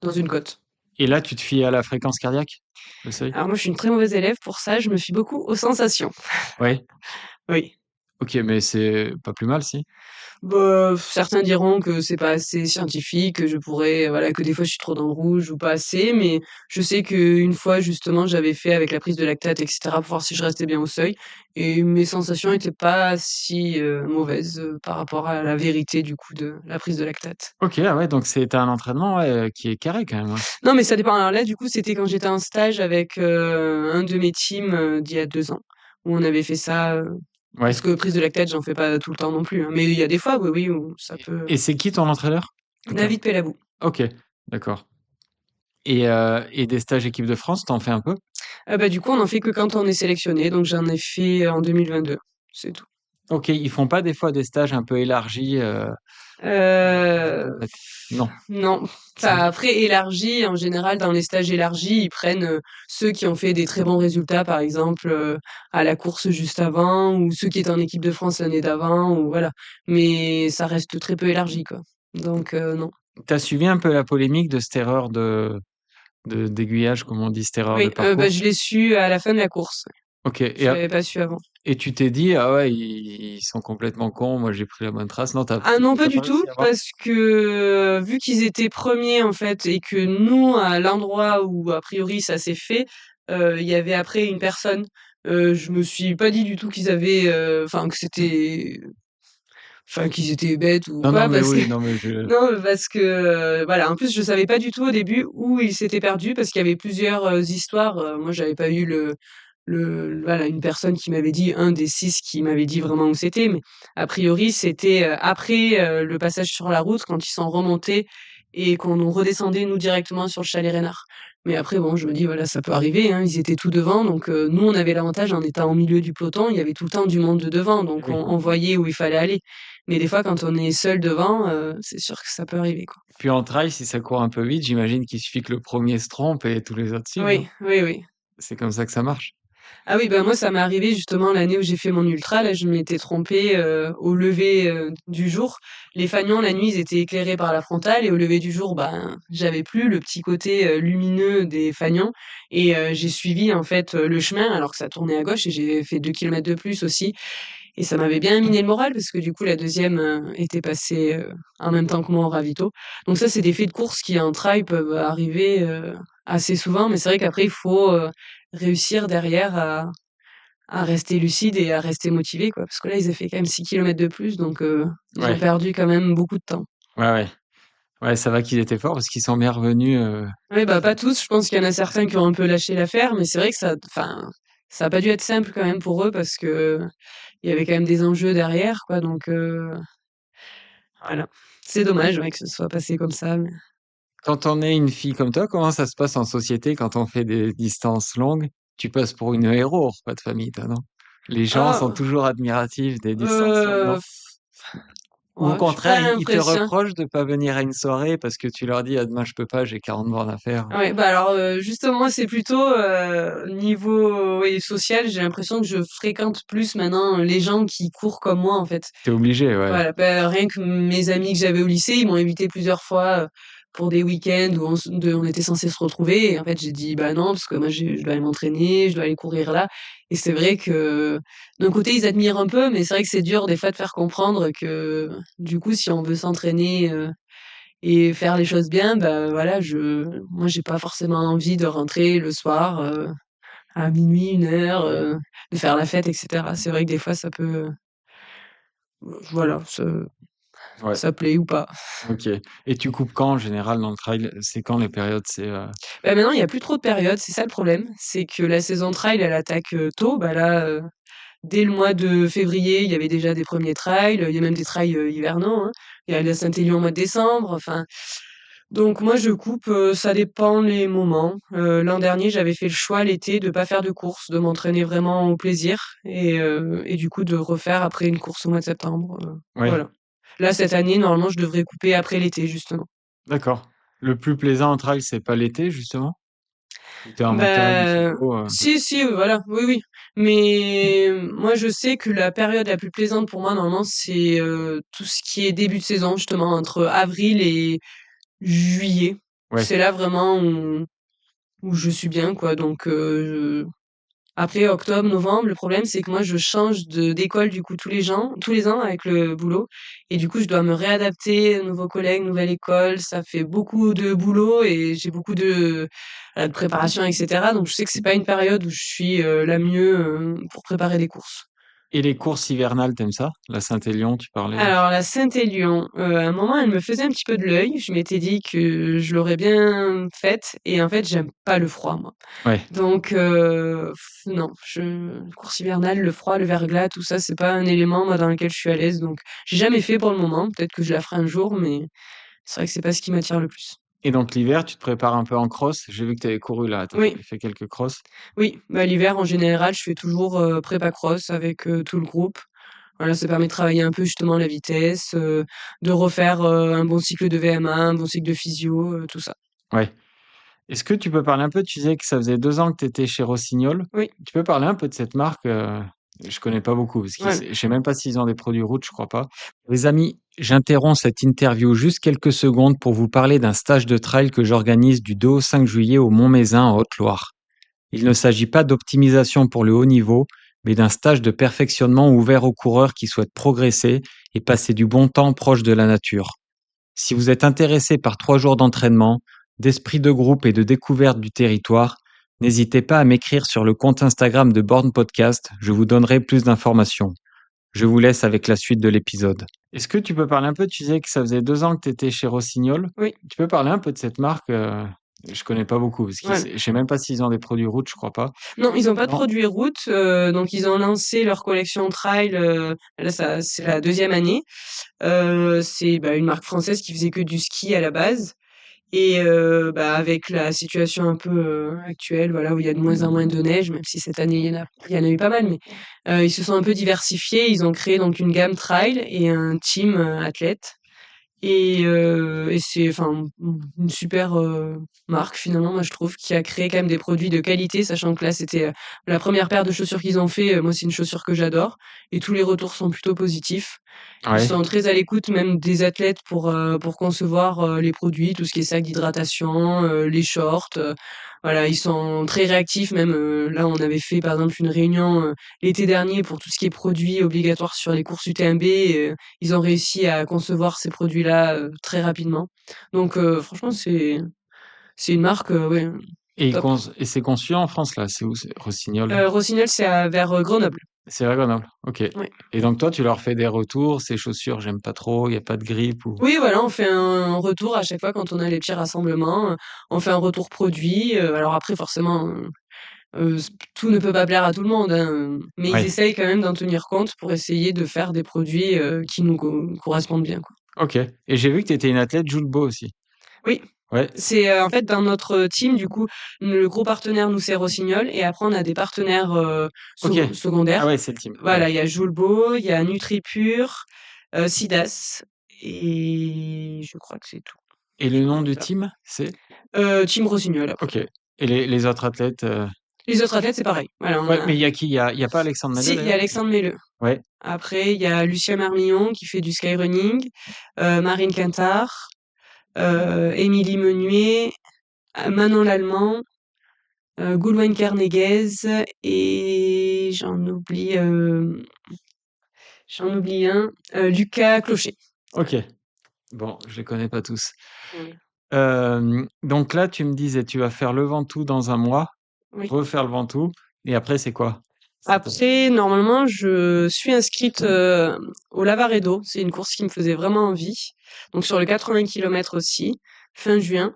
dans une côte. Et là, tu te fies à la fréquence cardiaque? Le seuil? Alors moi je suis une très mauvaise élève pour ça, je me fie beaucoup aux sensations. Ouais. Oui. Ok, mais c'est pas plus mal, si. Bah, certains diront que c'est pas assez scientifique, que je pourrais, voilà, que des fois je suis trop dans le rouge ou pas assez, mais je sais qu'une fois justement j'avais fait avec la prise de lactate, et cetera, pour voir si je restais bien au seuil, et mes sensations étaient pas si mauvaises par rapport à la vérité du coup de la prise de lactate. Ok, ah ouais, donc c'est un entraînement ouais, qui est carré quand même. Ouais. Non, mais ça dépend. Alors là, du coup, c'était quand j'étais en stage avec un de mes teams d'il y a 2 ans, où on avait fait ça. Parce Ouais. que prise de lactate, j'en fais pas tout le temps non plus, hein, mais il y a des fois, oui, oui, où ça Et, peut. et c'est qui ton entraîneur? Attends. David Pellabou. Ok, d'accord. Et des stages équipe de France, t'en fais un peu? Bah, du coup, on en fait que quand on est sélectionné, donc j'en ai fait en 2022, c'est tout. Ok, ils font pas des fois des stages un peu élargis Heu, d'ac- Non, non, enfin, c'est après élargi, en général, dans les stages élargis, ils prennent, ceux qui ont fait des très bons résultats, par exemple, à la course juste avant, ou ceux qui étaient en équipe de France l'année d'avant, ou voilà. Mais ça reste très peu élargi, quoi. Donc non. T'as suivi un peu la polémique de cette erreur d'aiguillage, comme on dit, cette erreur de Oui, bah, parcours? je l'ai su à la fin de la course. Ok, Je l'avais pas su avant. et tu t'es dit, ah ouais, ils sont complètement cons, moi j'ai pris la bonne trace. Non, Ah non, pas t'as du pas tout, réussi à voir? parce que vu qu'ils étaient premiers en fait et que nous, à l'endroit où a priori ça s'est fait, il y avait après une personne. Je me suis pas dit du tout qu'ils avaient, enfin que c'était, enfin qu'ils étaient bêtes ou Non, non, quoi, mais parce que oui, non, mais je. non, parce que voilà. En plus, je savais pas du tout au début où ils s'étaient perdus parce qu'il y avait plusieurs histoires. Moi, j'avais pas eu voilà, une personne qui m'avait dit, un des 6 qui m'avait dit vraiment où c'était, mais a priori, c'était, après, le passage sur la route quand ils sont remontés et qu'on nous redescendait nous directement sur le chalet Reynard. Mais après bon, je me dis: «Voilà, ça peut arriver, hein». Ils étaient tout devant, donc nous, on avait l'avantage en étant au milieu du peloton, il y avait tout le temps du monde de devant, Eh donc oui. on voyait où il fallait aller. Mais des fois, quand on est seul devant, c'est sûr que ça peut arriver, quoi. Puis en trail, si ça court un peu vite, j'imagine qu'il suffit que le premier se trompe et tous les autres suivent, non? Oui, oui, oui. C'est comme ça que ça marche. Ah oui, bah, moi, ça m'est arrivé justement l'année où j'ai fait mon ultra. Là, je m'étais trompée, au lever, du jour. Les fanions, la nuit, ils étaient éclairés par la frontale, et au lever du jour, ben, j'avais plus le petit côté, lumineux des fanions, et j'ai suivi, en fait, le chemin alors que ça tournait à gauche, et j'ai fait 2 kilomètres de plus aussi, et ça m'avait bien miné le moral parce que du coup, la deuxième était passée, en même temps que moi au ravito. Donc ça, c'est des faits de course qui, en trail, peuvent arriver, assez souvent, mais c'est vrai qu'après il faut, réussir derrière à rester lucide et à rester motivé, quoi. Parce que là, ils avaient fait quand même 6 kilomètres de plus, donc ils ont Ouais, perdu quand même beaucoup de temps. ouais, ouais. Ouais, ça va qu'ils étaient forts parce qu'ils sont bien revenus. Oui, bah, pas tous, je pense qu'il y en a certains qui ont un peu lâché l'affaire, mais c'est vrai que enfin, ça a pas dû être simple quand même pour eux parce que il y avait quand même des enjeux derrière, quoi, donc voilà. C'est dommage, ouais, que ce soit passé comme ça, mais Quand on est une fille comme toi, comment ça se passe en société quand on fait des distances longues? Tu passes pour une héros au repas de famille, toi, non? Les gens sont ah, toujours admiratifs des distances longues, non? heu, Ou au ouais, j'ai pas contraire, ils te l'impression. reprochent de pas venir à une soirée parce que tu leur dis: «Ah demain je peux pas, j'ai 40 bornes à faire». Ouais, bah, alors, justement, c'est plutôt, niveau, oui, social, j'ai l'impression que je fréquente plus maintenant les gens qui courent comme moi, en fait. Tu es obligé, ouais. Voilà, bah, rien que mes amis que j'avais au lycée, ils m'ont invité plusieurs fois, pour des week-ends où on était censés se retrouver, et en fait, j'ai dit: «Bah, non, parce que moi, je dois aller m'entraîner, je dois aller courir là», et c'est vrai que, d'un côté, ils admirent un peu, mais c'est vrai que c'est dur des fois de faire comprendre que, du coup, si on veut s'entraîner, et faire les choses bien, bah, voilà, moi, j'ai pas forcément envie de rentrer le soir, à minuit, 1 heure, de faire la fête, et cetera. C'est vrai que des fois, ça peut, voilà, Ouais, ça plaît ou pas. OK. Et tu coupes quand en général dans le trail? C'est quand les périodes? Bah, maintenant, il y a plus trop de périodes, c'est ça le problème. C'est que la saison trail, elle attaque, tôt. Bah, là, dès le mois de février, il y avait déjà des premiers trails, il y a même des trails, hivernaux, hein. Il y a la Saint-Élion au mois de décembre, enfin, donc moi je coupe, ça dépend les moments. L'an dernier, j'avais fait le choix l'été de pas faire de course, de m'entraîner vraiment au plaisir, et du coup de refaire après une course au mois de septembre, Ouais, voilà. Là, cette année, normalement, je devrais couper après l'été, justement. d'accord. Le plus plaisant en trail, c'est pas l'été justement? Où tu es en montagne, il fait Bah, beau, si, si, voilà, oui, oui. Mais moi, je sais que la période la plus plaisante pour moi, normalement, c'est, tout ce qui est début de saison, justement, entre avril et juillet. ouais, C'est là vraiment où je suis bien, quoi, donc Après octobre, novembre, le problème, c'est que moi, je change d'école, du coup, tous les ans avec le boulot. Et du coup, je dois me réadapter, nouveaux collègues, nouvelle école. Ça fait beaucoup de boulot et j'ai beaucoup de préparation, etc. Donc, je sais que c'est pas une période où je suis la mieux pour préparer des courses. Et les courses hivernales, t'aimes ça? La Saint-Élion, tu parlais? Alors, la Saint-Élion, à un moment, elle me faisait un petit peu de l'œil. Je m'étais dit que je l'aurais bien faite. Et en fait, j'aime pas le froid, moi. Ouais. Donc non, course hivernale, le froid, le verglas, tout ça, c'est pas un élément, moi, dans lequel je suis à l'aise, donc j'ai jamais fait pour le moment. Peut-être que je la ferai un jour, mais c'est vrai que c'est pas ce qui m'attire le plus. Et donc l'hiver, tu te prépares un peu en cross? J'ai vu que tu avais couru là, tu as Oui, fait quelques crosses? oui, bah, l'hiver, en général, je fais toujours, prépa cross avec, tout le groupe. Voilà, ça permet de travailler un peu, justement, la vitesse, de refaire, un bon cycle de VMA, un bon cycle de physio, tout ça. Ouais. Est-ce que tu peux parler un peu, tu disais que ça faisait 2 ans que tu étais chez Rossignol. Oui, Tu peux parler un peu de cette marque? Je connais pas beaucoup parce qu'ils ouais. je sais même pas s'ils ont des produits routes, je crois pas. Les amis, j'interromps cette interview juste quelques secondes pour vous parler d'un stage de trail que j'organise du 2 au 5 juillet au Mont-Mézin en Haute-Loire. Il ne s'agit pas d'optimisation pour le haut niveau, mais d'un stage de perfectionnement ouvert aux coureurs qui souhaitent progresser et passer du bon temps proche de la nature. Si vous êtes intéressé par 3 jours d'entraînement, d'esprit de groupe et de découverte du territoire, n'hésitez pas à m'écrire sur le compte Instagram de Born Podcast, je vous donnerai plus d'informations. Je vous laisse avec la suite de l'épisode. Est-ce que tu peux parler un peu, tu disais que ça faisait 2 ans que tu étais chez Rossignol. Oui, Tu peux parler un peu de cette marque? Je connais pas beaucoup parce ouais. je sais même pas s'ils ont des produits routes, je crois pas. Non, ils ont pas de Non? produits route, donc ils ont lancé leur collection trail, là ça c'est la deuxième année. C'est, bah, une marque française qui faisait que du ski à la base et bah, avec la situation un peu, actuelle, voilà, où il y a de moins en moins de neige, même si cette année il y en a eu pas mal, mais ils se sont un peu diversifiés. Ils ont créé donc une gamme trail et un team, athlète et c'est enfin, une super, marque finalement, moi je trouve, qui a créé quand même des produits de qualité, sachant que là c'était, la première paire de chaussures qu'ils ont fait, moi c'est une chaussure que j'adore et tous les retours sont plutôt positifs. Ils Ouais. sont très à l'écoute même des athlètes pour concevoir, les produits, tout ce qui est sac d'hydratation, les shorts, voilà, ils sont très réactifs même, là on avait fait par exemple une réunion, l'été dernier pour tout ce qui est produits obligatoires sur les courses UTMB, ils ont réussi à concevoir ces produits-là, très rapidement. Donc franchement c'est une marque, ouais, top. Et c'est conçu en France là, c'est où? C'est Rossignol? Rossignol, c'est vers, Grenoble. C'est à Grenoble, OK. Ouais. Et donc toi, tu leur fais des retours, ces chaussures, j'aime pas trop, il y a pas de grippe ou? Oui, voilà, on fait un retour à chaque fois quand on a les petits rassemblements, on fait un retour produit, alors après forcément, s tout ne peut pas plaire à tout le monde, hein, mais ils Ouais, essayent quand même d'en tenir compte pour essayer de faire des produits, qui nous correspondent bien, quoi. OK. Et j'ai vu que tu étais une athlète Julbo aussi? Oui, Ouais, c'est, en fait dans notre team du coup, le gros partenaire nous c'est Rossignol et après on a des partenaires, OK. Ah secondaires. ouais, c'est le team, Voilà, ouais. il y a Joulbo, il y a NutriPure, Sidas et je crois que c'est tout. Et Je le crois nom que du c'est ça. team, c'est? Team Rossignol après. OK. Et les autres athlètes, Les autres athlètes, c'est pareil. Voilà, on ouais, a mais il y a qui? Il y a pas Alexandre si, Melleux il y a d'ailleurs? Alexandre Melleux. Ouais, Après, il y a Lucien Marmillon qui fait du skyrunning, Marine Quintard, Émilie Menuet, Manon Lallemand, Goulwen Kernéguez et j'en oublie un, Lucas Clocher. Voilà. OK. Bon, je les connais pas tous. Voilà. Donc là, tu me disais, tu vas faire le Ventoux dans un mois, Oui. refaire le Ventoux et après c'est quoi? C'est quoi? Après, normalement, je suis inscrite, au Lavaredo. C'est une course qui me faisait vraiment envie. Donc sur le 80 kilomètres aussi, fin juin.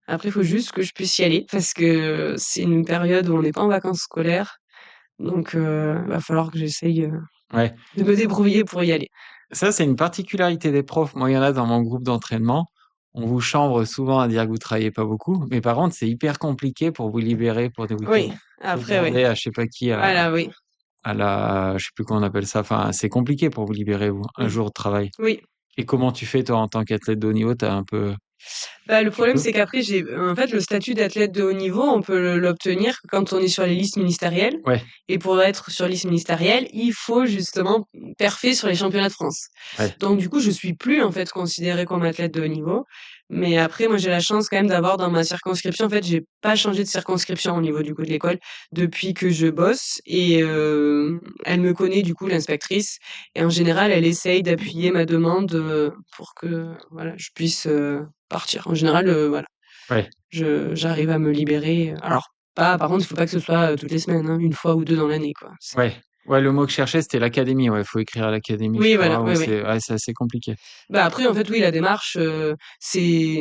Après, il faut juste que je puisse y aller parce que c'est une période où on n'est pas en vacances scolaires. Donc, va falloir que j'essaye, Ouais. de me débrouiller pour y aller. Ça, c'est une particularité des profs. Moi, il y en a dans mon groupe d'entraînement. On vous chambre souvent à dire que vous travaillez pas beaucoup, mais par contre, c'est hyper compliqué pour vous libérer pour des week-ends. Oui, Faut après, oui. demander à je sais pas qui, Voilà, oui. à la, je sais plus comment on appelle ça. Enfin, c'est compliqué pour vous libérer, vous, un Mmh. jour de travail. Oui. Et comment tu fais, toi, en tant qu'athlète de haut niveau? T'as un peu, Bah, le tu problème, peux? c'est qu'après, en fait, le statut d'athlète de haut niveau, on peut l'obtenir que quand on est sur les listes ministérielles. Ouais, Et pour être sur liste ministérielle, il faut justement perfer sur les championnats de France. ouais, Donc, du coup, je suis plus, en fait, considérée comme athlète de haut niveau. Mais après, moi, j'ai la chance quand même d'avoir dans ma circonscription, en fait, j'ai pas changé de circonscription au niveau du coup de l'école depuis que je bosse et elle me connaît du coup l'inspectrice et en général, elle essaye d'appuyer ma demande, pour que voilà, je puisse, partir. En général, voilà, Ouais, je j'arrive à me libérer, alors pas par contre, il faut pas que ce soit, toutes les semaines, hein, 1 fois ou 2 dans l'année, quoi. C'est ouais. Ouais, le mot que je cherchais, c'était l'académie. Ouais, faut écrire à l'académie, je oui, voilà, crois, ou oui, oui. c'est assez compliqué. Bah, après, en fait, oui, la démarche, c'est,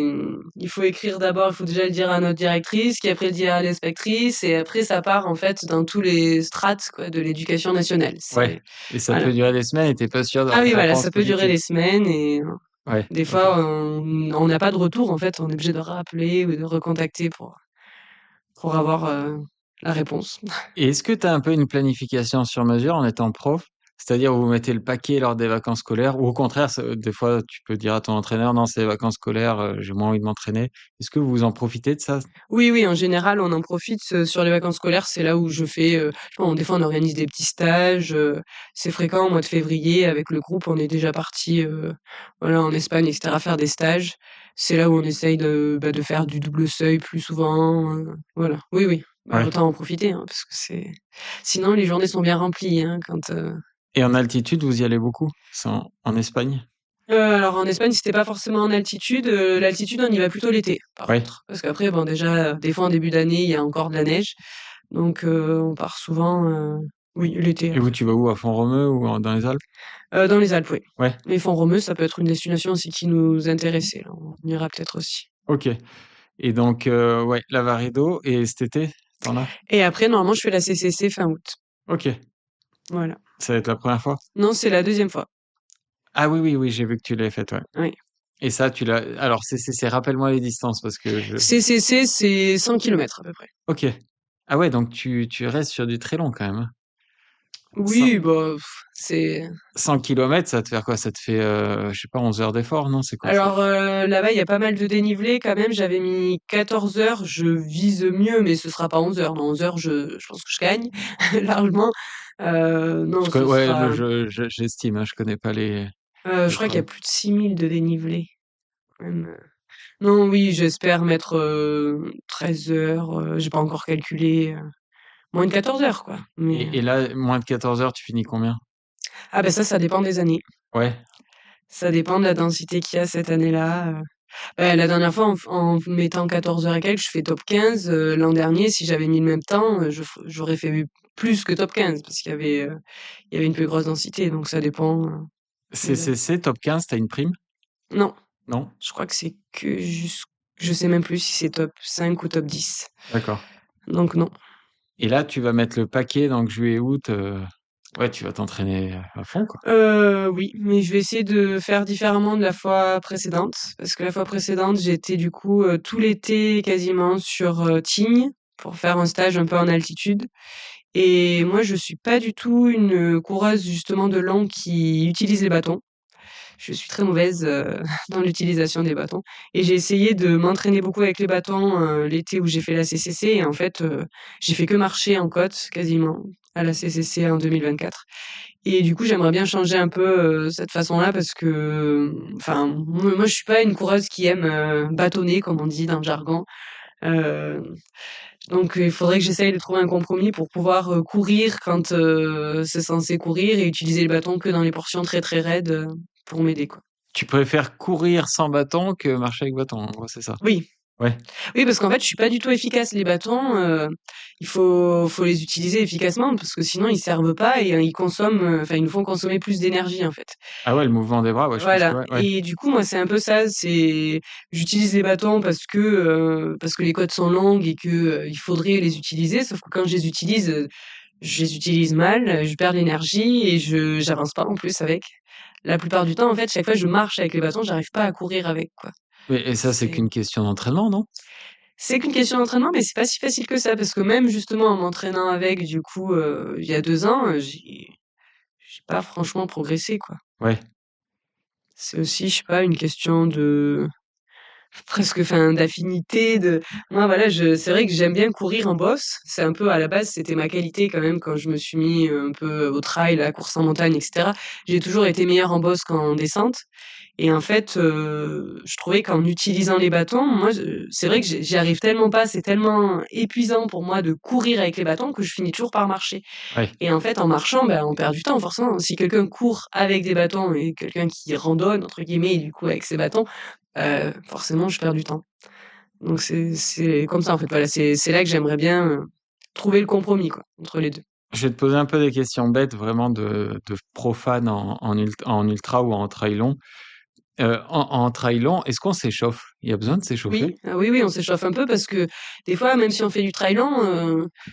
il faut écrire d'abord, il faut déjà le dire à notre directrice, qui après le dit à l'inspectrice et après ça part, en fait, dans tous les strates, quoi, de l'éducation nationale. Ouais. C'est Et ça voilà. peut durer des semaines et t'es pas sûr Ah d'avoir oui, une voilà, réponse ça peut durer positive. des semaines et Ouais, des OK. fois, on n'a pas de retour, en fait, on est obligé de rappeler ou de recontacter pour avoir, la réponse. Et est-ce que tu as un peu une planification sur mesure en étant prof? C'est-à-dire où vous mettez le paquet lors des vacances scolaires ou au contraire, des fois, tu peux dire à ton entraîneur: «Non, c'est les vacances scolaires, j'ai moins envie de m'entraîner». Est-ce que vous en profitez de ça? Oui, oui, en général, on en profite, sur les vacances scolaires, c'est là où je fais, je sais pas, des fois, on organise des petits stages, c'est fréquent au mois de février avec le groupe, on est déjà partis, voilà, en Espagne et cetera, faire des stages. C'est là où on essaye de faire du double seuil plus souvent, voilà. Oui, oui, bah, Ouais. autant en profiter, hein, parce que c'est sinon les journées sont bien remplies, hein, quand, Et en altitude, vous y allez beaucoup? C'est en Espagne? alors en Espagne, c'était pas forcément en altitude, l'altitude, on y va plutôt l'été, par Ouais. contre. Parce qu'après, bon, déjà, des fois en début d'année, il y a encore de la neige. Donc on part souvent, oui, l'été Et vous, après. tu vas où? À Font-Romeu ou dans les Alpes? Dans les Alpes, oui. Ouais. Les Fonds-Romeu, ça peut être une destination aussi qui nous intéressait, là. On ira peut-être aussi. OK. Et donc, ouais, Lavaredo et cet été, tu as? Et après, normalement, je fais la CCC fin août. OK. Voilà. Ça va être la première fois? Non, c'est la deuxième fois. Ah oui, oui, oui, j'ai vu que tu l'avais faite, ouais. Oui. Et ça, tu l'as alors c'est rappelle-moi les distances parce que je CCC, c'est 100 kilomètres à peu près. OK. Ah ouais, donc tu restes sur du très long quand même, hein? Oui, 100 bah, c'est 100 kilomètres, ça va te faire quoi? Ça te fait, je sais pas 11 heures d'effort, non? C'est quoi ça? alors, là-bas, il y a pas mal de dénivelé quand même. J'avais mis 14 heures. Je vise mieux, mais ce sera pas 11 heures. Non, 11 heures, je pense que je gagne largement. Non, ce Ouais, sera, j'estime, hein, je connais pas je les crois qu'il y a trails. plus de 6 000 de dénivelé même, non, oui, j'espère mettre, 13 heures, j'ai pas encore calculé, moins de 14 heures, quoi. Mais, Et là, moins de 14 heures, tu finis combien? ah bah, ça dépend des années. Ouais, Ça dépend de la densité qu'il y a cette année-là, bah, la dernière fois, en mettant 14 heures et quelques, je fais top 15. L'an dernier, si j'avais mis le même temps, j'aurais fait plus que top 15 parce qu'il y avait une plus grosse densité, donc ça dépend, des années. CCC, top 15, tu as une prime? Non, Non? je crois que c'est que je sais même plus si c'est top 5 ou top 10. D'accord. Donc non. Et là, tu vas mettre le paquet donc juillet, août, ouais, tu vas t'entraîner à fond, quoi. Oui, mais je vais essayer de faire différemment de la fois précédente, parce que la fois précédente, j'étais du coup, tout l'été quasiment sur, Tignes pour faire un stage un peu en altitude et moi je suis pas du tout une, coureuse justement de long qui utilise les bâtons. Je suis très mauvaise, dans l'utilisation des bâtons et j'ai essayé de m'entraîner beaucoup avec les bâtons, l'été où j'ai fait la CCC et en fait, j'ai fait que marcher en côte quasiment à la CCC en 2024 et du coup, j'aimerais bien changer un peu, cette façon-là parce que, enfin, moi, je suis pas une coureuse qui aime, bâtonner comme on dit dans le jargon, heu, donc il faudrait que j'essaye de trouver un compromis pour pouvoir, courir quand, c'est censé courir et utiliser le bâton que dans les portions très, très raides, pour m'aider, quoi. Tu préfères courir sans bâton que marcher avec bâton, en gros, c'est ça? Oui. Ouais. Oui, parce qu'en fait, je suis pas du tout efficace. Les bâtons, il faut les utiliser efficacement parce que sinon ils servent pas et ils consomment, enfin, ils nous font consommer plus d'énergie, en fait. Ah ouais, le mouvement des bras, ouais, je pense que Voilà ouais, ouais. et du coup, moi, c'est un peu ça, c'est j'utilise les bâtons parce que les côtes sont longues et que, il faudrait les utiliser, sauf que quand je les utilise mal, je perds de l'énergie et je j'avance pas en plus avec. La plupart du temps, en fait, chaque fois que je marche avec les bâtons, j'arrive pas à courir avec, quoi. Mais et ça, c'est C'est qu'une question d'entraînement, non? c'est qu'une question d'entraînement, mais c'est pas si facile que ça parce que même justement en m'entraînant avec, du coup, il y a 2 ans, j'ai pas franchement progressé, quoi. Ouais. C'est aussi, je sais pas, une question de presque, enfin, d'affinité, de moi, voilà, c'est vrai que j'aime bien courir en bosse. C'est un peu à la base, c'était ma qualité quand même quand je me suis mis un peu au trail, à la course en montagne et cetera. J'ai toujours été meilleure en bosse qu'en descente et en fait, je trouvais qu'en utilisant les bâtons, moi, c'est vrai que j'y arrive tellement pas, c'est tellement épuisant pour moi de courir avec les bâtons que je finis toujours par marcher. Ouais. Et en fait, en marchant, ben, on perd du temps forcément. Si quelqu'un court avec des bâtons et quelqu'un qui «randonne» entre guillemets, du coup avec ses bâtons, forcément je perds du temps. Donc c'est comme ça en fait, voilà, c'est là que j'aimerais bien, trouver le compromis quoi, entre les 2. Je vais te poser un peu des questions bêtes, vraiment de profane en ultra ou en trail long. En trail long, est-ce qu'on s'échauffe? Il y a besoin de s'échauffer? Oui, ah oui, oui, on s'échauffe un peu parce que des fois, même si on fait du trail lent,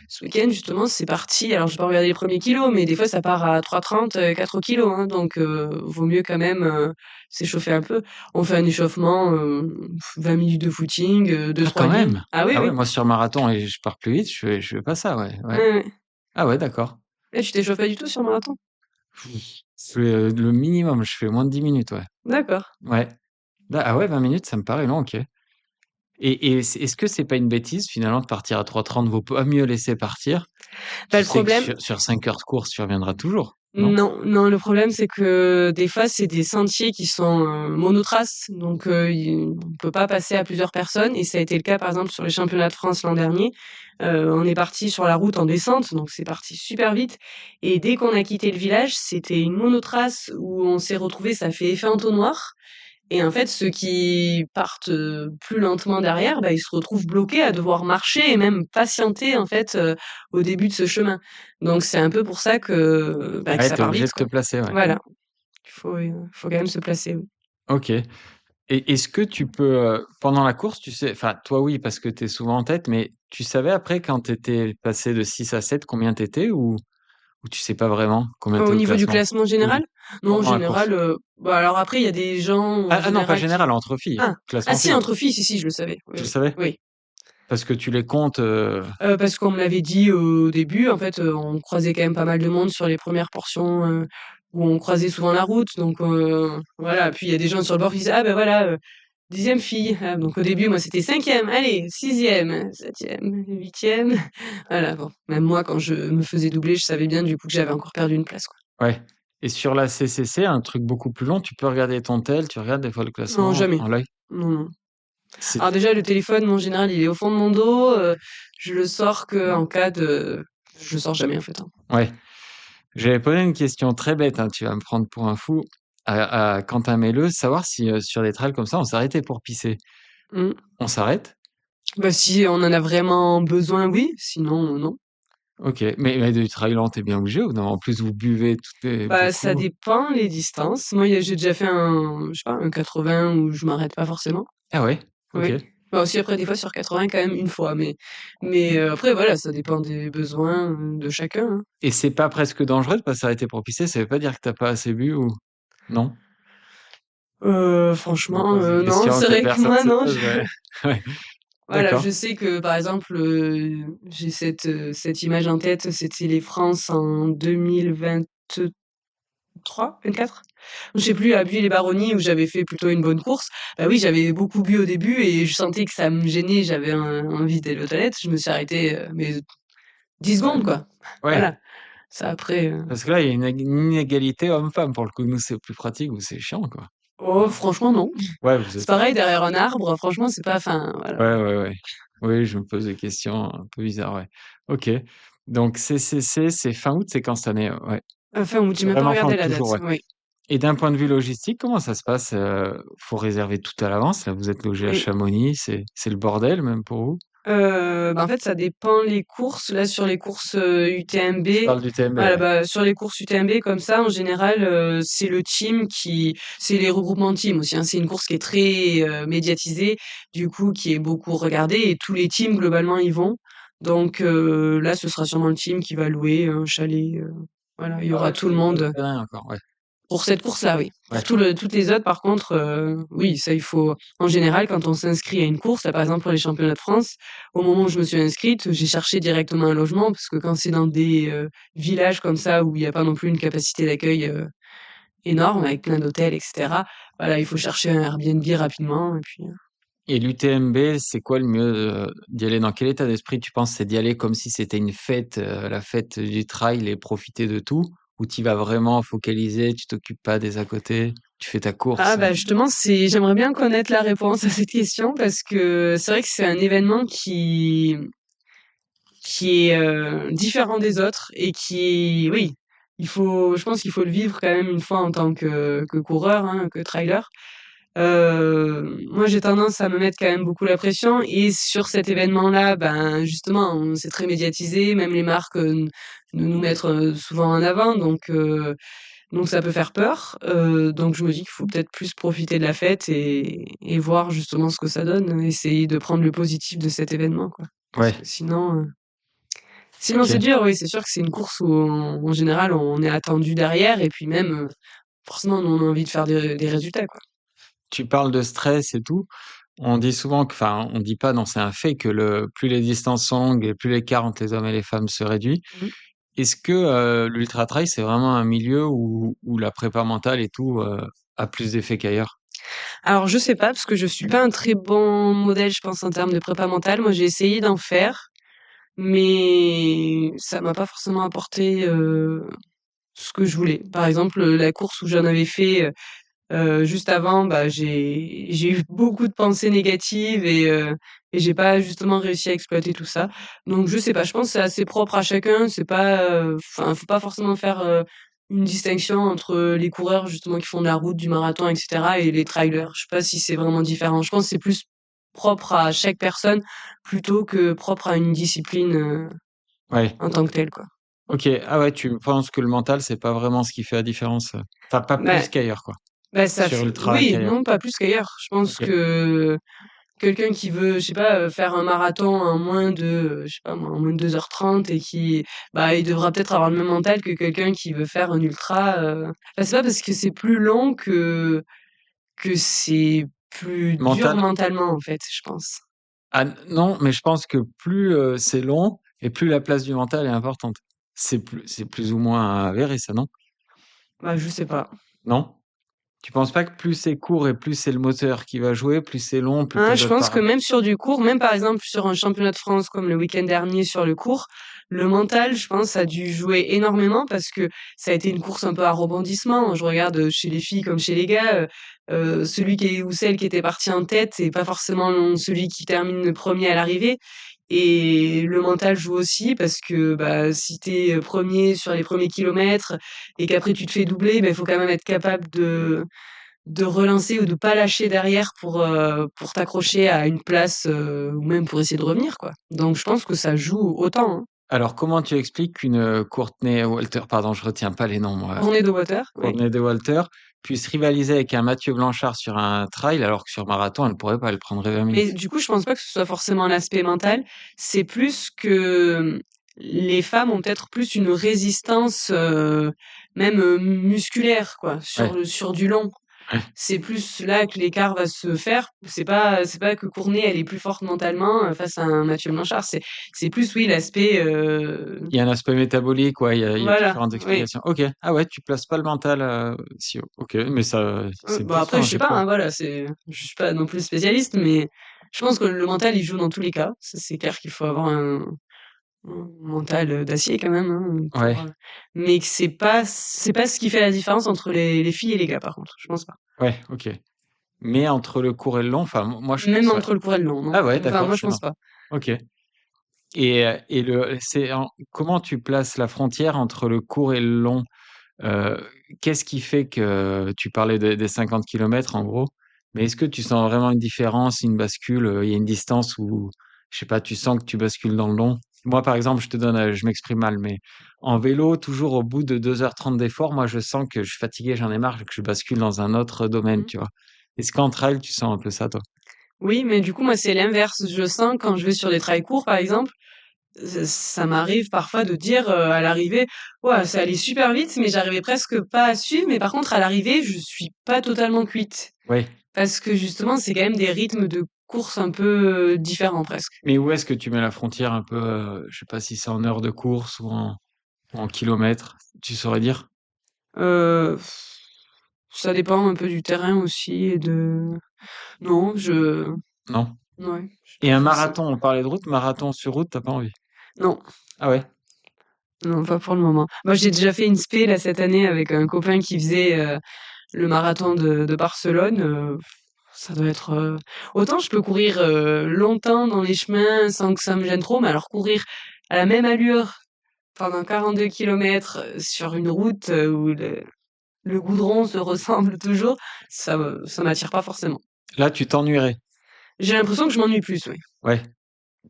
ce week-end justement, c'est parti alors j'ai pas regardé les premiers kilos, mais des fois ça part à 3,30, 4 kg, hein, donc vaut mieux quand même, s'échauffer un peu. On fait un échauffement, 20 minutes de footing, Ah, 2-3 quand lignes. même! Ah oui, Ah ouais, oui. moi sur marathon et je pars plus vite, je fais pas ça, ouais, ouais. Ouais, ouais. Ah ouais, d'accord. Et tu t'échauffes pas du tout sur marathon? Je fais, le minimum, je fais moins de 10 minutes, ouais. D'accord. Ouais. Ah ouais, 20 minutes, ça me paraît long, OK. Et est-ce que c'est pas une bêtise finalement de partir à 3:30? Vaut pas mieux laisser partir? Bah, Tu le sais que problème sur 5 heures de course, tu reviendras toujours, non? non, non, le problème, c'est que des fois, c'est des sentiers qui sont, monotraces, donc on peut pas passer à plusieurs personnes et ça a été le cas, par exemple, sur les championnats de France l'an dernier. On est parti sur la route en descente, donc c'est parti super vite et dès qu'on a quitté le village, c'était une monotrace où on s'est retrouvés, ça fait effet entonnoir et en fait, ceux qui partent, plus lentement derrière, bah, ils se retrouvent bloqués à devoir marcher et même patienter, en fait, au début de ce chemin. Donc c'est un peu pour ça que, bah, que Ouais, ça tu es part obligé vite, de te quoi. placer, ouais. Voilà, il faut quand même se placer, oui. OK. Et est-ce que tu peux, pendant la course, tu sais enfin toi oui, parce que tu es souvent en tête, mais tu savais après quand tu étais passé de 6 à 7 combien tu étais ou tu sais pas vraiment combien tu es Au au niveau du classement? classement Oui, général? Non, en pendant la course. général, bah, alors après, il y a des gens, en Ah non, pas général, qui général, entre filles, ah! Ah classement si, filles. entre filles, si, si, je le savais. Oui, Tu le oui. savais? Oui. Parce que tu les comptes, Parce qu'on me l'avait dit au début, en fait, on croisait quand même pas mal de monde sur les premières portions, où on croisait souvent la route, donc voilà. Puis il y a des gens sur le bord qui disaient: «Ah ben voilà, 10e fille». Ah donc au début, moi, c'était 5e, allez, 6e, 7e, 8e. Voilà, bon, même moi, quand je me faisais doubler, je savais bien du coup que j'avais encore perdu une place, quoi. ouais. Et sur la CCC, un truc beaucoup plus long, tu peux regarder ton tel, tu regardes des fois le Non, classement jamais. en live? Non, non. C'est Alors déjà, le téléphone, moi, en général, il est au fond de mon dos, je le sors qu'en cas de je le sors jamais, en fait, hein. ouais. J'avais posé une question très bête, hein, tu vas me prendre pour un fou, à Quentin Melleux, savoir si, sur des trails comme ça, on s'arrêtait pour pisser. Mmh. On s'arrête? Bah, si on en a vraiment besoin, oui, sinon, non. OK, mais du trail lent, tu bien obligé ou non? En plus, vous buvez toutes les Bah, ça beaucoup? dépend les distances. Moi, j'ai déjà fait je sais pas, un 80 où je m'arrête pas forcément. Ah ouais? OK. Oui. Bah, aussi après des fois sur 80 quand même une fois, mais après voilà, ça dépend des besoins, de chacun, hein. Et c'est pas presque dangereux de pas s'arrêter pour pisser? Ça veut pas dire que tu pas assez bu ou non? Je me Franchement, pose des non, questions c'est que vrai que personne moi se non, pose, ouais. Ouais, voilà, d'accord. je sais que par exemple, j'ai cette image en tête, c'était les France en 2023-24? Je sais plus, à Buis-les-Baronnies où j'avais fait plutôt une bonne course. Bah oui, j'avais beaucoup bu au début et je sentais que ça me gênait, j'avais envie d'aller aux toilettes. Je me suis arrêtée, mais 10 Ouais, secondes quoi. ouais, Voilà. Ça après, parce que là, il y a une inégalité homme-femme pour le coup. Nous, c'est plus pratique, vous, c'est chiant, quoi. oh franchement non. Ouais, vous C'est êtes pareil derrière un arbre, franchement c'est pas enfin voilà. ouais, ouais, ouais. Oui, je me pose des questions un peu bizarres, ouais. OK. Donc CCC, c'est fin août, c'est quand cette année? Ouais. Fin août, j'ai C'est même pas vraiment fin regardé août la date, toujours, ouais. oui, Et d'un point de vue logistique, comment ça se passe? Faut réserver tout à l'avance, là, vous êtes logés à oui. Chamonix, c'est le bordel même pour vous? Bah, en fait, ça dépend les courses. Là, sur les courses, UTMB, Tu parles du TMB, voilà, ouais. bah, sur les courses UTMB comme ça, en général, c'est les regroupements de teams aussi, hein. C'est une course qui est très, médiatisée, du coup, qui est beaucoup regardée et tous les teams globalement y vont. Donc là, ce sera sûrement le team qui va louer un chalet, voilà, il y Ah aura ouais, tout le c'est pas monde. encore, ouais. Pour cette course-là, oui. Pour Ouais. toutes les autres, par contre, oui, ça, il faut en général, quand on s'inscrit à une course, là, par exemple, pour les championnats de France, au moment où je me suis inscrite, j'ai cherché directement un logement parce que quand c'est dans des, villages comme ça où il y a pas non plus une capacité d'accueil, énorme avec plein d'hôtels et cetera, voilà, il faut chercher un Airbnb rapidement et puis, Et l'UTMB, c'est quoi le mieux d'y aller dans quel état d'esprit tu penses? C'est d'y aller comme si c'était une fête, la fête du trail et profiter de tout? Ou tu vas vraiment focalisé, tu t'occupes pas des à côté, tu fais ta Ah course? bah justement, j'aimerais bien connaître la réponse à cette question parce que c'est vrai que c'est un événement qui est différent des autres et oui, je pense qu'il faut le vivre quand même une fois en tant que coureur, hein, que trailer. Moi, j'ai tendance à me mettre quand même beaucoup la pression et sur cet événement-là, ben justement, c'est très médiatisé, même les marques nous mettent souvent en avant, donc ça peut faire peur. Donc je me dis qu'il faut peut-être plus profiter de la fête et voir justement ce que ça donne, essayer de prendre le positif de cet événement, quoi. Parce Ouais, que sinon c'est OK. dur, oui, c'est sûr que c'est une course où en général on est attendu derrière et puis même forcément nous, on a envie de faire des résultats, quoi. Tu parles de stress et tout. On dit souvent que, enfin, on dit pas, non, c'est un fait que plus les distances sont longues et plus l'écart entre les hommes et les femmes se réduit. Mmh. Est-ce que l'ultra trail, c'est vraiment un milieu où la prépa mentale et tout a plus d'effet qu'ailleurs? Alors je sais pas parce que je suis pas un très bon modèle, je pense, en termes de prépa mentale. Moi, j'ai essayé d'en faire, mais ça m'a pas forcément apporté ce que je voulais. Par exemple, la course où j'en avais fait juste avant, bah j'ai eu beaucoup de pensées négatives et j'ai pas justement réussi à exploiter tout ça. Donc je sais pas, je pense que c'est assez propre à chacun. C'est pas, enfin, faut pas forcément faire une distinction entre les coureurs justement qui font de la route, du marathon, etc. et les trailers. Je sais pas si c'est vraiment différent. Je pense que c'est plus propre à chaque personne plutôt que propre à une discipline Ouais. en tant que telle, quoi. Ok. Ah ouais, tu penses que le mental, c'est pas vraiment ce qui fait la différence. Enfin, pas Bah, plus qu'ailleurs, quoi. bah ça Sur fait, ultra oui, qu'ailleurs. non, pas plus qu'ailleurs. Je pense Ok. que quelqu'un qui veut, je sais pas, faire un marathon en moins de, je sais pas moi, en moins de 2h30 et bah, il devra peut-être avoir le même mental que quelqu'un qui veut faire un ultra. Enfin, c'est pas parce que c'est plus long que c'est plus dur Mental. mentalement, en fait, je pense. Ah non, mais je pense que plus c'est long et plus la place du mental est importante. C'est plus ou moins avéré, ça, non? Bah, je sais pas. Non? Tu penses pas que plus c'est court et plus c'est le moteur qui va jouer, plus c'est long, plus Hein, t'as je d'autres pense que paramètres? même sur du court, même par exemple sur un championnat de France comme le week-end dernier sur le court, le mental, je pense, a dû jouer énormément parce que ça a été une course un peu à rebondissement. Je regarde chez les filles comme chez les gars, celui qui est ou celle qui était parti en tête et pas forcément celui qui termine le premier à l'arrivée. Et le mental joue aussi parce que bah, si t'es premier sur les premiers kilomètres et qu'après tu te fais doubler, il faut quand même être capable de relancer ou de pas lâcher derrière pour t'accrocher à une place, ou même pour essayer de revenir, quoi. Donc je pense que ça joue autant, hein. Alors, comment tu expliques qu'une Courtney Walter, pardon, je retiens pas les noms, moi, Tourner de water, oui. Courtney de Walter, puisse rivaliser avec un Mathieu Blanchard sur un trail, alors que sur marathon, elle pourrait pas, elle prendrait 20 Mais minutes. du coup, je pense pas que ce soit forcément l'aspect mental, c'est plus que, les femmes ont peut-être plus une résistance, même, musculaire, quoi, Ouais, sur du long. ouais. C'est plus là que l'écart va se faire. C'est pas que Courtney, elle est plus forte mentalement, face à un Mathieu Blanchard. C'est plus, oui, l'aspect, Il y a un aspect métabolique, ouais, il y a voilà, différentes oui. explications. Ok, ah ouais, tu places pas le mental si haut. Ok, mais ça, c'est Bon après puissant, je je sais sais pas, pas. hein, voilà, je suis pas non plus spécialiste, mais je pense que le mental, il joue dans tous les cas. Ça, c'est clair qu'il faut avoir un mental, d'acier quand même, hein, Ouais, mais que c'est pas ce qui fait la différence entre les filles et les gars par contre, je pense pas. ouais, ok. Mais entre le court et le long, enfin, moi, je Même pense, ouais. entre le court et le long, non. Ah ouais, Enfin d'accord, moi je c'est pense marrant. pas. Ok. Comment tu places la frontière entre le court et le long? Heu, Qu'est-ce qui fait que tu parlais des 50 kilomètres en gros, mais est-ce que tu sens vraiment une différence, une bascule, il y a une distance où, je sais pas, tu sens que tu bascules dans le long? Moi, par exemple, je te donne, je m'exprime mal, mais en vélo, toujours au bout de 2h30 d'effort, moi, je sens que je suis fatigué, j'en ai marre et que je bascule dans un autre domaine, Mmh. tu vois? Est-ce qu'en trail, tu sens un peu ça, toi? Oui, mais du coup moi c'est l'inverse. Je sens quand je vais sur des trails courts par exemple, ça m'arrive parfois de dire, à l'arrivée: «Ouah, ça allait super vite, mais j'arrivais presque pas à suivre», mais par contre à l'arrivée, je suis pas totalement cuite. Oui, Parce que justement, c'est quand même des rythmes de course un peu, différents presque. mais où est-ce que tu mets la frontière un peu, je sais pas si c'est en heures de course ou en kilomètres, tu saurais dire? Heu, Ça dépend un peu du terrain aussi et de non, je Non? Ouais, je Et pas un forcément. marathon, on parlait de route, marathon sur route, t'as pas envie? Non, Ah ouais? non, pas pour le moment. Moi, j'ai déjà fait une spé là cette année avec un copain qui faisait le marathon de Barcelone. Ça doit être autant je peux courir longtemps dans les chemins sans que ça me gêne trop, mais alors courir à la même allure pendant 42 kilomètres sur une route où le goudron se ressemble toujours, ça m'attire pas forcément. Là, tu t'ennuierais. J'ai l'impression que je m'ennuie plus, oui. Ouais.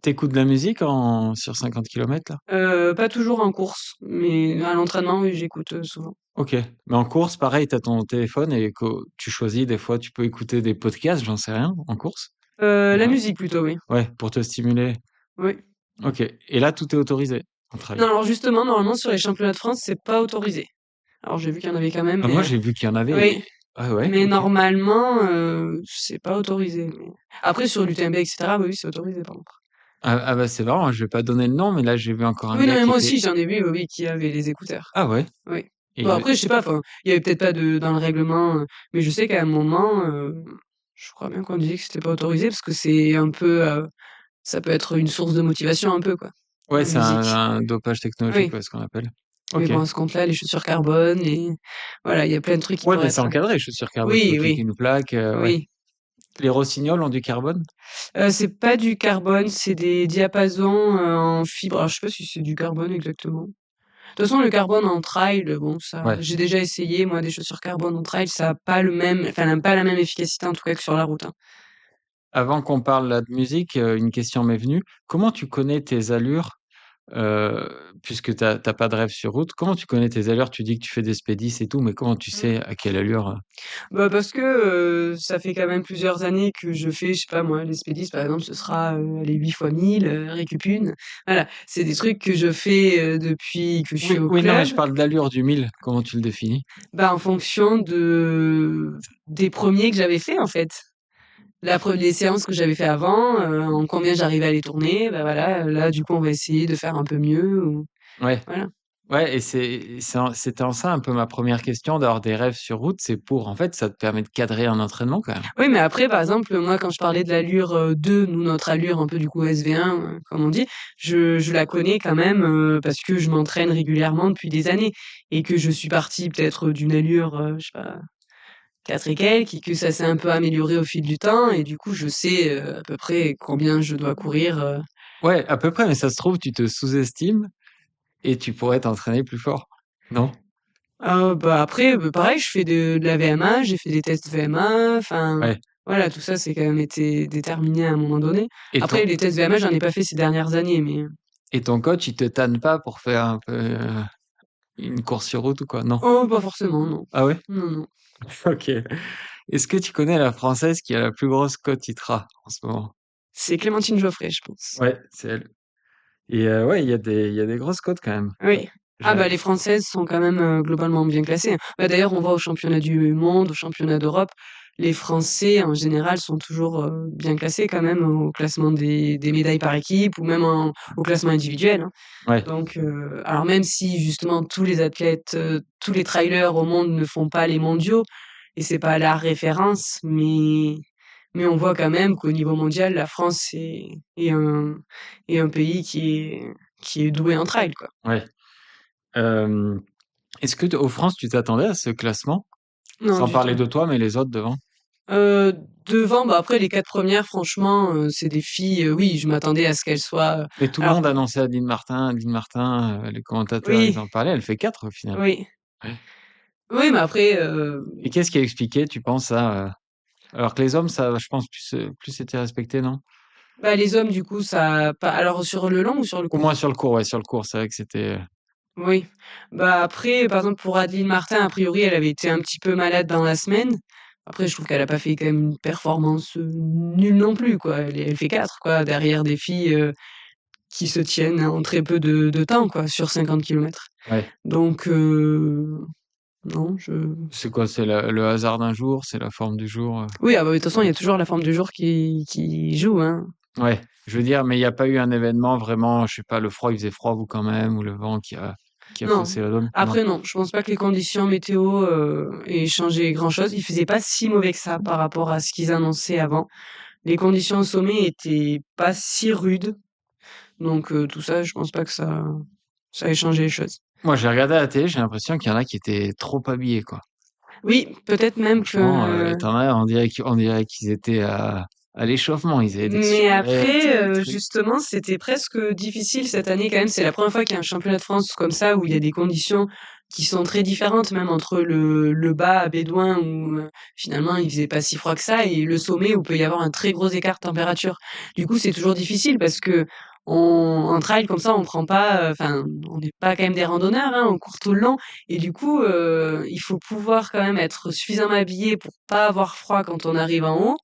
T'écoutes de la musique sur 50 kilomètres là? Pas toujours en course, mais à l'entraînement, oui, j'écoute souvent. Ok. Mais en course, pareil, t'as ton téléphone et tu choisis, des fois, tu peux écouter des podcasts, j'en sais rien, en course. La Ouais. musique plutôt, oui. Ouais, pour te stimuler. Oui. Ok. Et là, tout est autorisé en trail. Non, alors justement, normalement sur les championnats de France, c'est pas autorisé. Alors j'ai vu qu'il y en avait quand même, Ah, moi, mais j'ai vu qu'il y en avait. oui, Ah ouais, mais ok. normalement, c'est pas autorisé. Après sur l'UTMB, et cetera, bah oui, c'est autorisé par contre. Ah bah c'est marrant, je vais pas donner le nom, mais là, j'ai vu encore un Oui, non, gars mais qui moi était. aussi j'en ai vu, oui, oui, qui avaient les écouteurs. Ah ouais. Oui. Et Bon après, je sais pas, enfin, il y avait peut-être pas de dans le règlement, mais je sais qu'à un moment, je crois bien qu'on disait que c'était pas autorisé parce que c'est un peu, ça peut être une source de motivation un peu quoi, ouais, la c'est un, musique. un dopage technologique, Oui. ouais, ce qu'on appelle. Mais Ok. bon, à ce compte-là, les chaussures carbone, voilà, il y a plein de trucs qui Ouais, pourraient mais c'est être encadré, chaussures carbone, faut oui, cliquer oui, une plaque, ouais. oui. Les rossignols ont du carbone? C'est pas du carbone, c'est des diapasons, en fibre. Alors je sais pas si c'est du carbone exactement. De toute façon, le carbone en trail, bon ça Ouais. j'ai déjà essayé moi des chaussures carbone en trail, ça a pas le même enfin, n'a pas la même efficacité en tout cas que sur la route, hein. Avant qu'on parle là de musique, une question m'est venue. Comment tu connais tes allures, heu, puisque tu pas de rêve sur route, comment tu connais tes allures? Tu dis que tu fais des spédices et tout, mais comment tu Mmh. sais à quelle allure? Bah, parce que, ça fait quand même plusieurs années que je fais, je sais pas moi, les spédices par exemple, ce sera, allez 8 fois 1000, récup 1. Voilà, c'est des trucs que je fais, depuis que je suis Oui, au oui, non, mais club. je parle d'allure du 1000. Comment tu le définis? Bah, en fonction des premiers que j'avais fait en fait. Les séances que j'avais fait avant, en combien j'arrivais à les tourner, bah, voilà, là du coup on va essayer de faire un peu mieux ou Ouais. voilà. Ouais, et c'était en ça un peu ma première question d'avoir des rêves sur route, c'est pour en fait, ça te permet de cadrer un entraînement quand même. Oui, mais après par exemple, moi quand je parlais de l'allure, 2, nous notre allure un peu du coup SV1, comme on dit, je la connais quand même, parce que je m'entraîne régulièrement depuis des années et que je suis partie peut-être d'une allure, je sais pas, 4 et quelques et que ça s'est un peu amélioré au fil du temps et du coup je sais, à peu près combien je dois courir, Ouais, à peu près, mais ça se trouve, tu te sous-estimes et tu pourrais t'entraîner plus fort, non? Bah, après, pareil, je fais de la VMA, j'ai fait des tests VMA, enfin, Ouais, voilà, tout ça, c'est quand même été déterminé à un moment donné. et Après, ton les tests VMA, j'en ai pas fait ces dernières années, mais et ton coach, il te tanne pas pour faire un peu, une course sur route ou quoi? Non? oh, pas forcément, non. Ah ouais? Non, non. OK. Est-ce que tu connais la Française qui a la plus grosse cote ITRA en ce moment? C'est Clémentine Geoffrey, je pense. Ouais, c'est elle. Et ouais, il y a des grosses cotes quand même. Oui. Ah bah, J'ai les Françaises sont quand même, globalement bien classées, hein. Bah, d'ailleurs, on voit au championnat du monde, au championnat d'Europe, les Français, en général, sont toujours, bien classés quand même au classement des médailles par équipe ou même au classement individuel, hein. ouais, Donc, alors même si justement tous les athlètes, tous les trailers au monde ne font pas les mondiaux et c'est pas la référence, mais on voit quand même qu'au niveau mondial, la France est un pays qui est doué en trail, quoi. ouais. Hem, est-ce que aux France, tu t'attendais à ce classement? Non, Sans du parler tout. de toi, mais les autres devant? Heu, devant, bah, après les 4 premières franchement, c'est des filles, oui, je m'attendais à ce qu'elles soient, Mais tout le alors monde annonçait Adeline Martin, les commentateurs, ils oui, en parlaient, elle fait 4 au final. oui. Ouais. Oui, mais après, Et qu'est-ce qui a expliqué, tu penses ça, alors que les hommes, ça je pense plus été respecté, non? bah, les hommes du coup ça a pas alors sur le long ou sur le Au court? moins sur le court, ouais, sur le court, c'est vrai que c'était, Oui. Bah, après, par exemple, pour Adeline Martin, a priori, elle avait été un petit peu malade dans la semaine. Après, je trouve qu'elle a pas fait quand même une performance, nulle non plus, quoi. Elle fait 4 quoi, derrière des filles, qui se tiennent en très peu de temps, quoi, sur 50 kilomètres. ouais. Donc, non, C'est quoi? C'est le hasard d'un jour? C'est la forme du jour? oui, ah bah, de toute façon, il y a toujours la forme du jour qui joue, hein. Ouais, je veux dire, mais il y a pas eu un événement vraiment, je sais pas, le froid, il faisait froid vous quand même, ou le vent qui a Non. faussé la donne? Non? Après non, je pense pas que les conditions météo, aient changé grand chose. Il faisait pas si mauvais que ça par rapport à ce qu'ils annonçaient avant. les conditions au sommet étaient pas si rudes. Donc tout ça, je pense pas que ça ait changé les choses. Moi, j'ai regardé à la télé, j'ai l'impression qu'il y en a qui étaient trop habillés, quoi. Oui, peut-être même Franchement, que tu as, on dirait qu'ils étaient à l'échauffement. Ils avaient des mais survêtements, après, des trucs. justement, c'était presque difficile cette année quand même. C'est la première fois qu'il y a un championnat de France comme ça, où il y a des conditions qui sont très différentes, même entre le bas à Bédouin, où finalement il faisait pas si froid que ça, et le sommet, où peut y avoir un très gros écart de température. Du coup, c'est toujours difficile parce que en trail comme ça, on prend pas, enfin, on n'est pas quand même des randonneurs, hein, on court tout le long, et du coup, il faut pouvoir quand même être suffisamment habillé pour pas avoir froid quand on arrive en haut,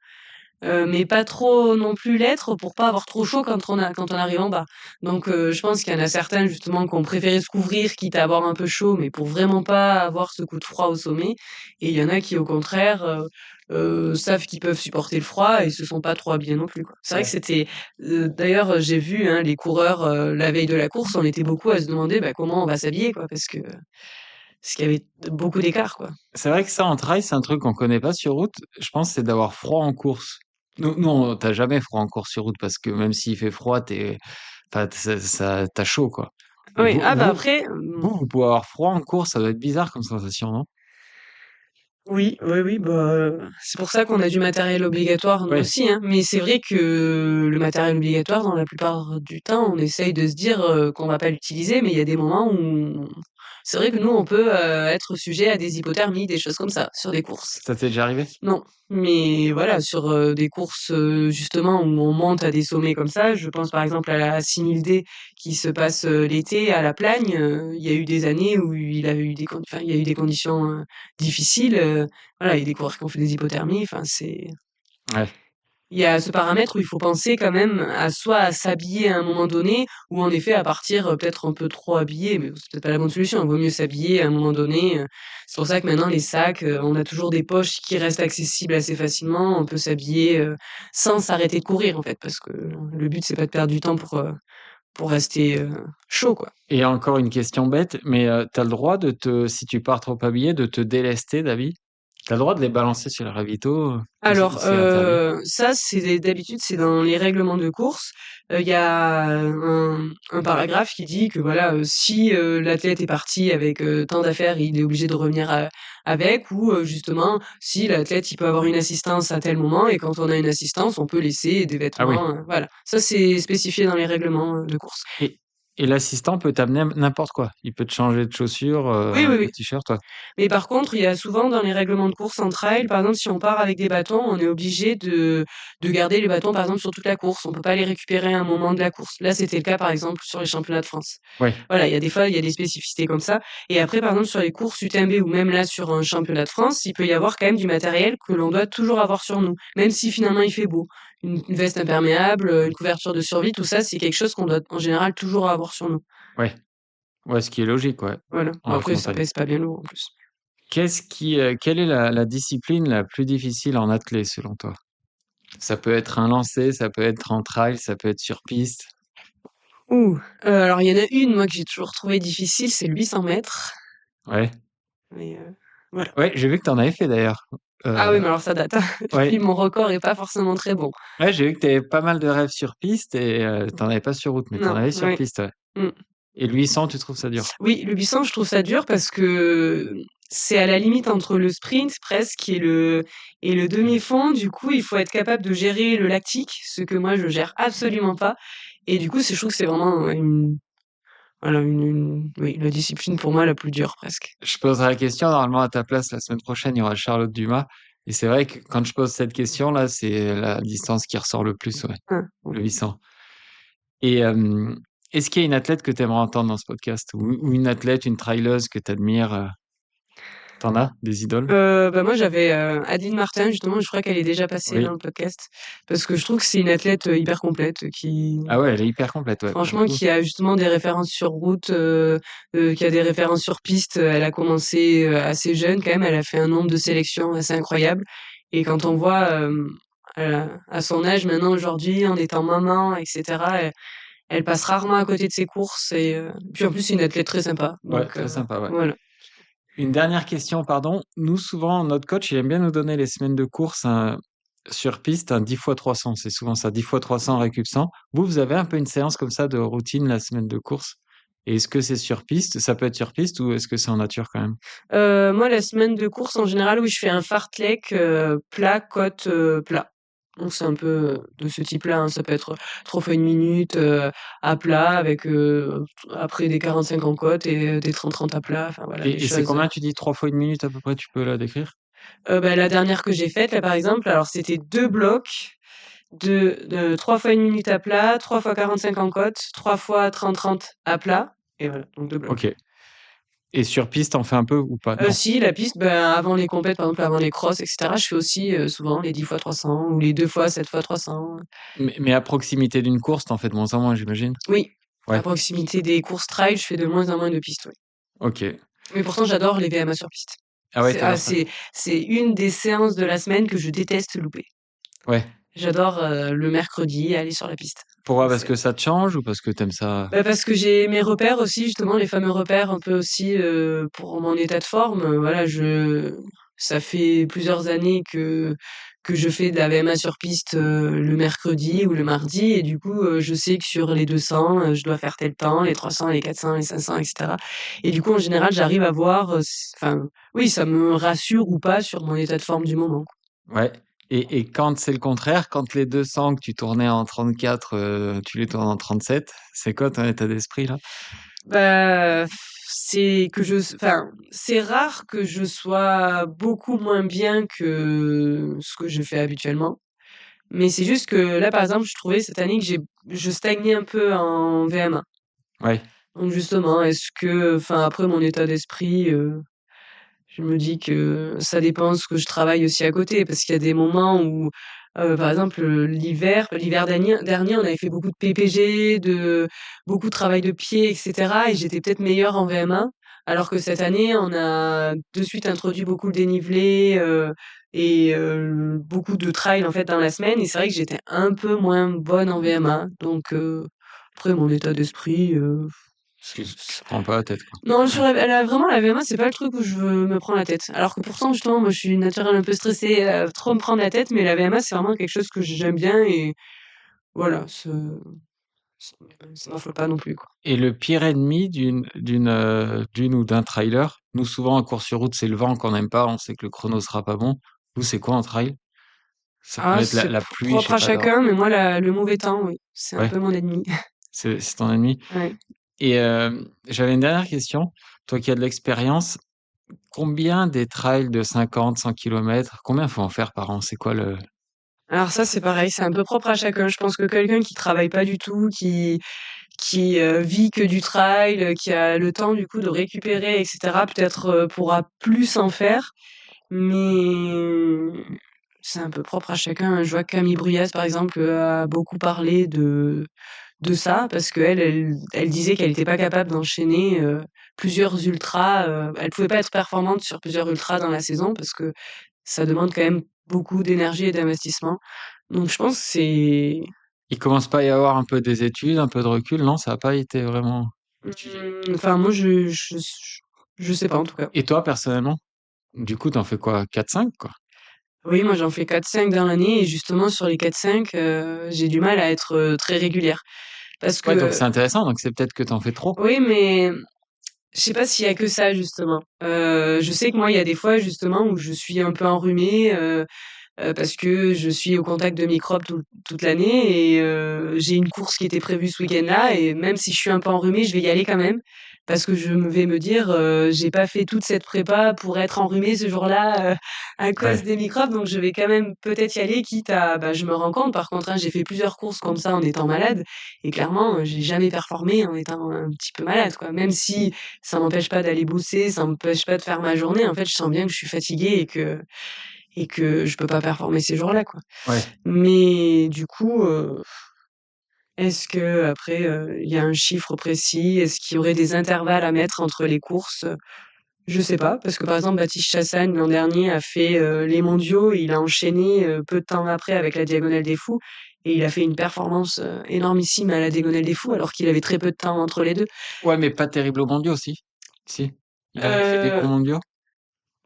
mais pas trop non plus l'être pour pas avoir trop chaud quand on arrive en bas. Donc je pense qu'il y en a certains justement qui ont préféré se couvrir quitte à avoir un peu chaud, mais pour vraiment pas avoir ce coup de froid au sommet. Et il y en a qui au contraire savent qu'ils peuvent supporter le froid et se sont pas trop habillés non plus, quoi. C'est vrai que Ouais. c'était d'ailleurs j'ai vu hein, les coureurs la veille de la course, on était beaucoup à se demander bah, comment on va s'habiller, quoi, parce qu'il y avait beaucoup d'écart, quoi. C'est vrai que ça, en trail, c'est un truc qu'on connaît pas sur route. Je pense, c'est d'avoir froid en course. Nous, t'as jamais froid en course sur route parce que même s'il fait froid, enfin, t'as chaud, quoi. Mais Oui, vous, ah bah vous, après, vous pouvez avoir froid en course, ça doit être bizarre comme sensation, non? oui, oui, oui, bah, c'est pour ça qu'on a du matériel obligatoire nous Oui. aussi, hein. Mais c'est vrai que le matériel obligatoire, dans la plupart du temps, on essaye de se dire, qu'on va pas l'utiliser, mais il y a des moments où c'est vrai que nous, on peut, être sujet à des hypothermies, des choses comme ça, sur des courses. Ça t'est déjà arrivé? Non, mais voilà, sur, des courses, justement où on monte à des sommets comme ça, je pense par exemple à la 6000D qui se passe, l'été à La Plagne, il y a eu des années où il y a eu des conditions, difficiles, voilà, il y a des coureurs qui ont fait des hypothermies, enfin Ouais. il y a ce paramètre où il faut penser quand même à soit à s'habiller à un moment donné ou en effet à partir, peut-être un peu trop habillé, mais c'est peut-être pas la bonne solution. Il vaut mieux s'habiller à un moment donné, c'est pour ça que maintenant les sacs, on a toujours des poches qui restent accessibles assez facilement. On peut s'habiller, sans s'arrêter de courir en fait, parce que le but c'est pas de perdre du temps pour rester, chaud, quoi. Et encore une question bête, mais t'as le droit si tu pars trop habillé, de te délester d'habits? T'as le droit de les balancer sur les ravitaux, ou Alors, c'est interdit? ça, d'habitude, c'est dans les règlements de course. Il y a un paragraphe qui dit que voilà, si, l'athlète est parti avec, tant d'affaires, il est obligé de revenir, avec, ou, justement, si l'athlète, il peut avoir une assistance à tel moment, et quand on a une assistance, on peut laisser des Ah oui. vêtements, voilà. Ça, c'est spécifié dans les règlements, de course. Et, et l'assistant peut t'amener n'importe quoi. Il peut te changer de chaussures, Oui, oui, de oui. t-shirt, ouais. Mais par contre, il y a souvent dans les règlements de course en trail, par exemple, si on part avec des bâtons, on est obligé de garder les bâtons, par exemple, sur toute la course. On peut pas les récupérer à un moment de la course. Là, c'était le cas, par exemple, sur les championnats de France. Ouais. Voilà, il y a des fois, il y a des spécificités comme ça. Et après, par exemple, sur les courses UTMB ou même là sur un championnat de France, il peut y avoir quand même du matériel que l'on doit toujours avoir sur nous, même si finalement il fait beau. Une veste imperméable, une couverture de survie, tout ça, c'est quelque chose qu'on doit en général toujours avoir sur nous. Ouais. Ouais, ce qui est logique, ouais, Voilà. en Bon, haute après, ça montagne. pèse pas bien lourd en plus. Quelle est la discipline la plus difficile en athlée selon toi? Ça peut être un lancer, ça peut être en trail, ça peut être sur piste. Ouh, alors il y en a une, moi, que j'ai toujours trouvée difficile, c'est le 800 mètres. Ouais. Mais, voilà. Ouais, j'ai vu que tu en avais fait d'ailleurs. Ah oui, Heu, mais alors ça date, hein. Puis ouais. mon record est pas forcément très bon. Ouais, j'ai vu que tu avais pas mal de rêves sur piste et tu avais pas sur route, mais tu en Non, avais sur oui. piste, ouais. Mmh. Et le 800, tu trouves ça dur? Oui, le 800, je trouve ça dur parce que c'est à la limite entre le sprint presque et le demi-fond. Du coup, il faut être capable de gérer le lactique, ce que moi je gère absolument pas. Et du coup, je trouve que c'est vraiment, ouais, oui, la discipline pour moi la plus dure presque. Je poserai la question, normalement à ta place la semaine prochaine, il y aura Charlotte Dumas et c'est vrai que quand je pose cette question-là, c'est la distance qui ressort le plus, ouais, Hein. le 800. Et est-ce qu'il y a une athlète que tu aimerais entendre dans ce podcast ou une athlète, une trailleuse que tu admires, tu as des idoles? Bah, moi j'avais, Adeline Martin justement, je crois qu'elle est déjà passée dans Oui. le podcast, parce que je trouve que c'est une athlète, hyper complète, qui Ah ouais, elle est hyper complète, ouais, pour le franchement coup. qui a justement des références sur route, qui a des références sur piste. Elle a commencé, assez jeune quand même, elle a fait un nombre de sélections assez incroyable, et quand on voit, à son âge maintenant aujourd'hui, en étant maman et cetera, elle passe rarement à côté de ses courses, et puis en plus c'est une athlète très sympa, Ouais, donc très sympa, ouais. voilà. Une dernière question, pardon. Nous, souvent, notre coach, il aime bien nous donner les semaines de course, sur piste, un 10 fois 300, c'est souvent ça, 10 fois 300 récup 100. Vous avez un peu une séance comme ça de routine la semaine de course? Et est-ce que c'est sur piste? Ça peut être sur piste ou est-ce que c'est en nature quand même? Moi, la semaine de course, en général, oui, je fais un fartlek, plat, côte, plat. Donc c'est un peu, de ce type-là, hein. Ça peut être 3 fois 1 minute, à plat avec, après des 45 en côte et des 30-30 à plat. Enfin voilà, des Et c'est choses, combien, tu dis 3 fois 1 minute à peu près, tu peux la décrire? bah, la dernière que j'ai faite, là, par exemple, alors c'était 2 blocs de 3 fois 1 minute à plat, 3 fois 45 en côte, 3 fois 30-30 à plat et voilà, donc 2 blocs. Ok. Et sur piste, t'en fais un peu ou pas? Non. Si, la piste, ben, avant les compètes, par exemple, avant les crosses et cetera, je fais aussi, souvent les 10 fois 300 ou les 2 fois 7 fois 300. Mais à proximité d'une course, t'en fais de moins en moins, j'imagine? Oui, à Ouais. proximité des courses trail, je fais de moins en moins de pistes, oui. Ok. Mais pourtant, j'adore les VMA sur piste. Ah ouais, t'adores ça? C'est une des séances de la semaine que je déteste louper. Ouais. J'adore, le mercredi aller sur la piste. Pourquoi? Donc Parce c'est que ça te change ou parce que t'aimes ça? bah, parce que j'ai mes repères aussi, justement, les fameux repères un peu aussi, pour mon état de forme. Voilà, ça fait plusieurs années que je fais de la VMA sur piste, le mercredi ou le mardi et du coup, je sais que sur les 200, je dois faire tel temps, les 300, les 400, les 500 et cetera et du coup, en général, j'arrive à voir, enfin, oui, ça me rassure ou pas sur mon état de forme du moment, quoi. Ouais. Et quand c'est le contraire, quand les 200 que tu tournais en 34, tu les tournes en 37, c'est quoi ton état d'esprit là? Bah, c'est que enfin, c'est rare que je sois beaucoup moins bien que ce que je fais habituellement. Mais c'est juste que là, par exemple, je trouvais cette année que je stagnais un peu en VMA. Ouais. Donc justement, est-ce que, enfin, après mon état d'esprit, je me dis que ça dépend ce que je travaille aussi à côté, parce qu'il y a des moments où, par exemple, l'hiver dernier, on avait fait beaucoup de PPG, beaucoup de travail de pied, et cetera, et j'étais peut-être meilleure en VMA. Alors que cette année, on a de suite introduit beaucoup le dénivelé, et beaucoup de trail en fait dans la semaine, et c'est vrai que j'étais un peu moins bonne en VMA. Donc, après mon état d'esprit, Tu te prends pas la tête, quoi. non, sur vraiment la VMA, c'est pas le truc où je me prends la tête. Alors que pourtant, justement, moi, je suis naturelle un peu stressée, trop me prendre la tête, mais la VMA, c'est vraiment quelque chose que j'aime bien et voilà, ça m'affole pas non plus, quoi. Et le pire ennemi d'une ou d'un trailer, nous souvent en course sur route, c'est le vent qu'on n'aime pas, on sait que le chrono sera pas bon. Vous, c'est quoi en trail? Ça peut Ah, être la, c'est la pluie, je propre sais à pas. chacun, mais moi, le mauvais temps, oui, c'est un Ouais, peu mon ennemi. c'est ton ennemi. Ouais. Et j'avais une dernière question. Toi qui as de l'expérience, combien des trails de 50, 100 km, combien faut en faire par an? C'est quoi le... Alors ça, c'est pareil, c'est un peu propre à chacun. Je pense que quelqu'un qui travaille pas du tout, qui vit que du trail, qui a le temps, du coup, de récupérer et cetera, peut-être, pourra plus en faire. Mais c'est un peu propre à chacun. Je vois que Camille Bruyas, par exemple, a beaucoup parlé de ça parce qu'elle disait qu'elle était pas capable d'enchaîner, plusieurs ultras, elle pouvait pas être performante sur plusieurs ultras dans la saison parce que ça demande quand même beaucoup d'énergie et d'investissement. Donc je pense que c'est Il commence pas à y avoir un peu des études, un peu de recul? Non, ça n'a pas été vraiment étudié. enfin moi je sais pas en tout cas. Et toi, personnellement? Du coup, t'en fais quoi? 4-5, quoi? Oui, moi j'en fais 4-5 dans l'année et justement sur les 4-5, j'ai du mal à être, très régulière. Parce Ouais, donc c'est que intéressant, donc c'est peut-être que t'en fais trop. oui, mais je sais pas s'il y a que ça justement. Je sais que moi il y a des fois justement où je suis un peu enrhumée, parce que je suis au contact de microbes toute l'année et j'ai une course qui était prévue ce week-end-là et même si je suis un peu enrhumée, je vais y aller quand même parce que vais me dire, «J'ai pas fait toute cette prépa pour être enrhumée ce jour-là, à cause Ouais, des microbes, donc je vais quand même peut-être y aller quitte à» bah, je me rends compte par contre, hein, j'ai fait plusieurs courses comme ça en étant malade et clairement, j'ai jamais performé en étant un petit peu malade, quoi. Même si ça m'empêche pas d'aller bosser, ça m'empêche pas de faire ma journée, en fait, je sens bien que je suis fatiguée et que je peux pas performer ces jours-là, quoi. ouais. Mais du coup, est-ce que après, il y a un chiffre précis? Est-ce qu'il y aurait des intervalles à mettre entre les courses? Je sais pas, parce que par exemple Baptiste Chassagne l'an dernier a fait, les mondiaux et il a enchaîné, peu de temps après avec la Diagonale des Fous et il a fait une performance, énormissime à la Diagonale des Fous alors qu'il avait très peu de temps entre les 2. Ouais, mais pas terrible aux mondiaux, si? Si? Il avait fait des bons Heu, mondiaux?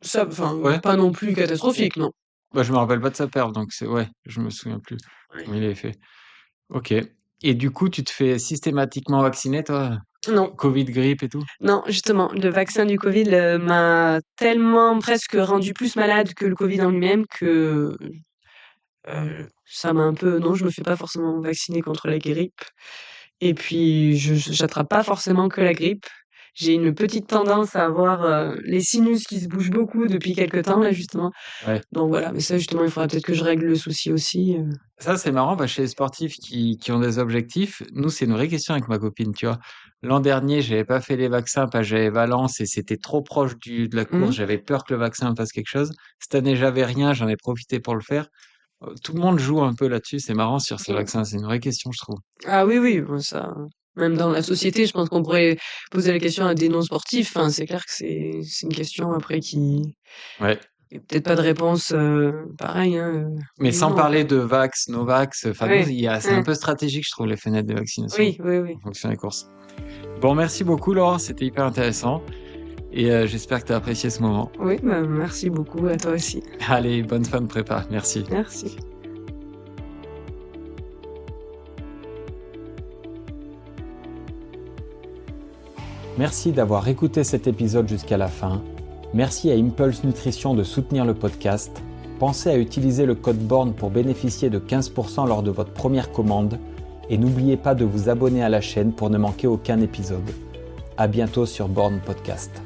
Ça enfin, Ouais? pas non plus catastrophique, non. Bah, je me rappelle pas de sa perf, donc ouais, je me souviens plus Ouais. comment il avait fait. OK. Et du coup, tu te fais systématiquement vacciner, toi? Non, Covid, grippe et tout? non, justement, le vaccin du Covid, m'a tellement presque rendu plus malade que le Covid en lui-même que, ça m'a un peu non, je me fais pas forcément vacciner contre la grippe et puis j'attrape pas forcément que la grippe. J'ai une petite tendance à avoir, les sinus qui se bougent beaucoup depuis quelque temps là, justement. Ouais. Donc voilà, mais ça justement, il faudra peut-être que je règle le souci aussi. Ça, c'est marrant, chez les sportifs qui ont des objectifs, nous, c'est une vraie question avec ma copine, tu vois? L'an dernier, j'avais pas fait les vaccins parce que j'avais Valence et c'était trop proche de la course, Mmh. j'avais peur que le vaccin me fasse quelque chose. Cette année, j'avais rien, j'en ai profité pour le faire. Tout le monde joue un peu là-dessus, c'est marrant sur ce Mmh. vaccin, c'est une vraie question, je trouve. Ah oui, oui, bah, ça même dans la société, je pense qu'on pourrait poser la question à des non-sportifs. Enfin, c'est clair que c'est une question après qui Ouais. et peut-être pas de réponse, pareille, hein, Mais oui ou sans non, parler quoi. de vax, no vax, enfin nous, Ouais, c'est un hein, peu stratégique, je trouve, les fenêtres de vaccination oui, oui, oui. en fonction des courses. Bon, merci beaucoup, Laurent, c'était hyper intéressant et j'espère que tu as apprécié ce moment. Oui, bah, merci beaucoup à toi aussi. Allez, bonne fin de prépa, merci. Merci. Merci d'avoir écouté cet épisode jusqu'à la fin. Merci à Impulse Nutrition de soutenir le podcast. Pensez à utiliser le code BORN pour bénéficier de 15% lors de votre première commande. Et n'oubliez pas de vous abonner à la chaîne pour ne manquer aucun épisode. À bientôt sur Born Podcast.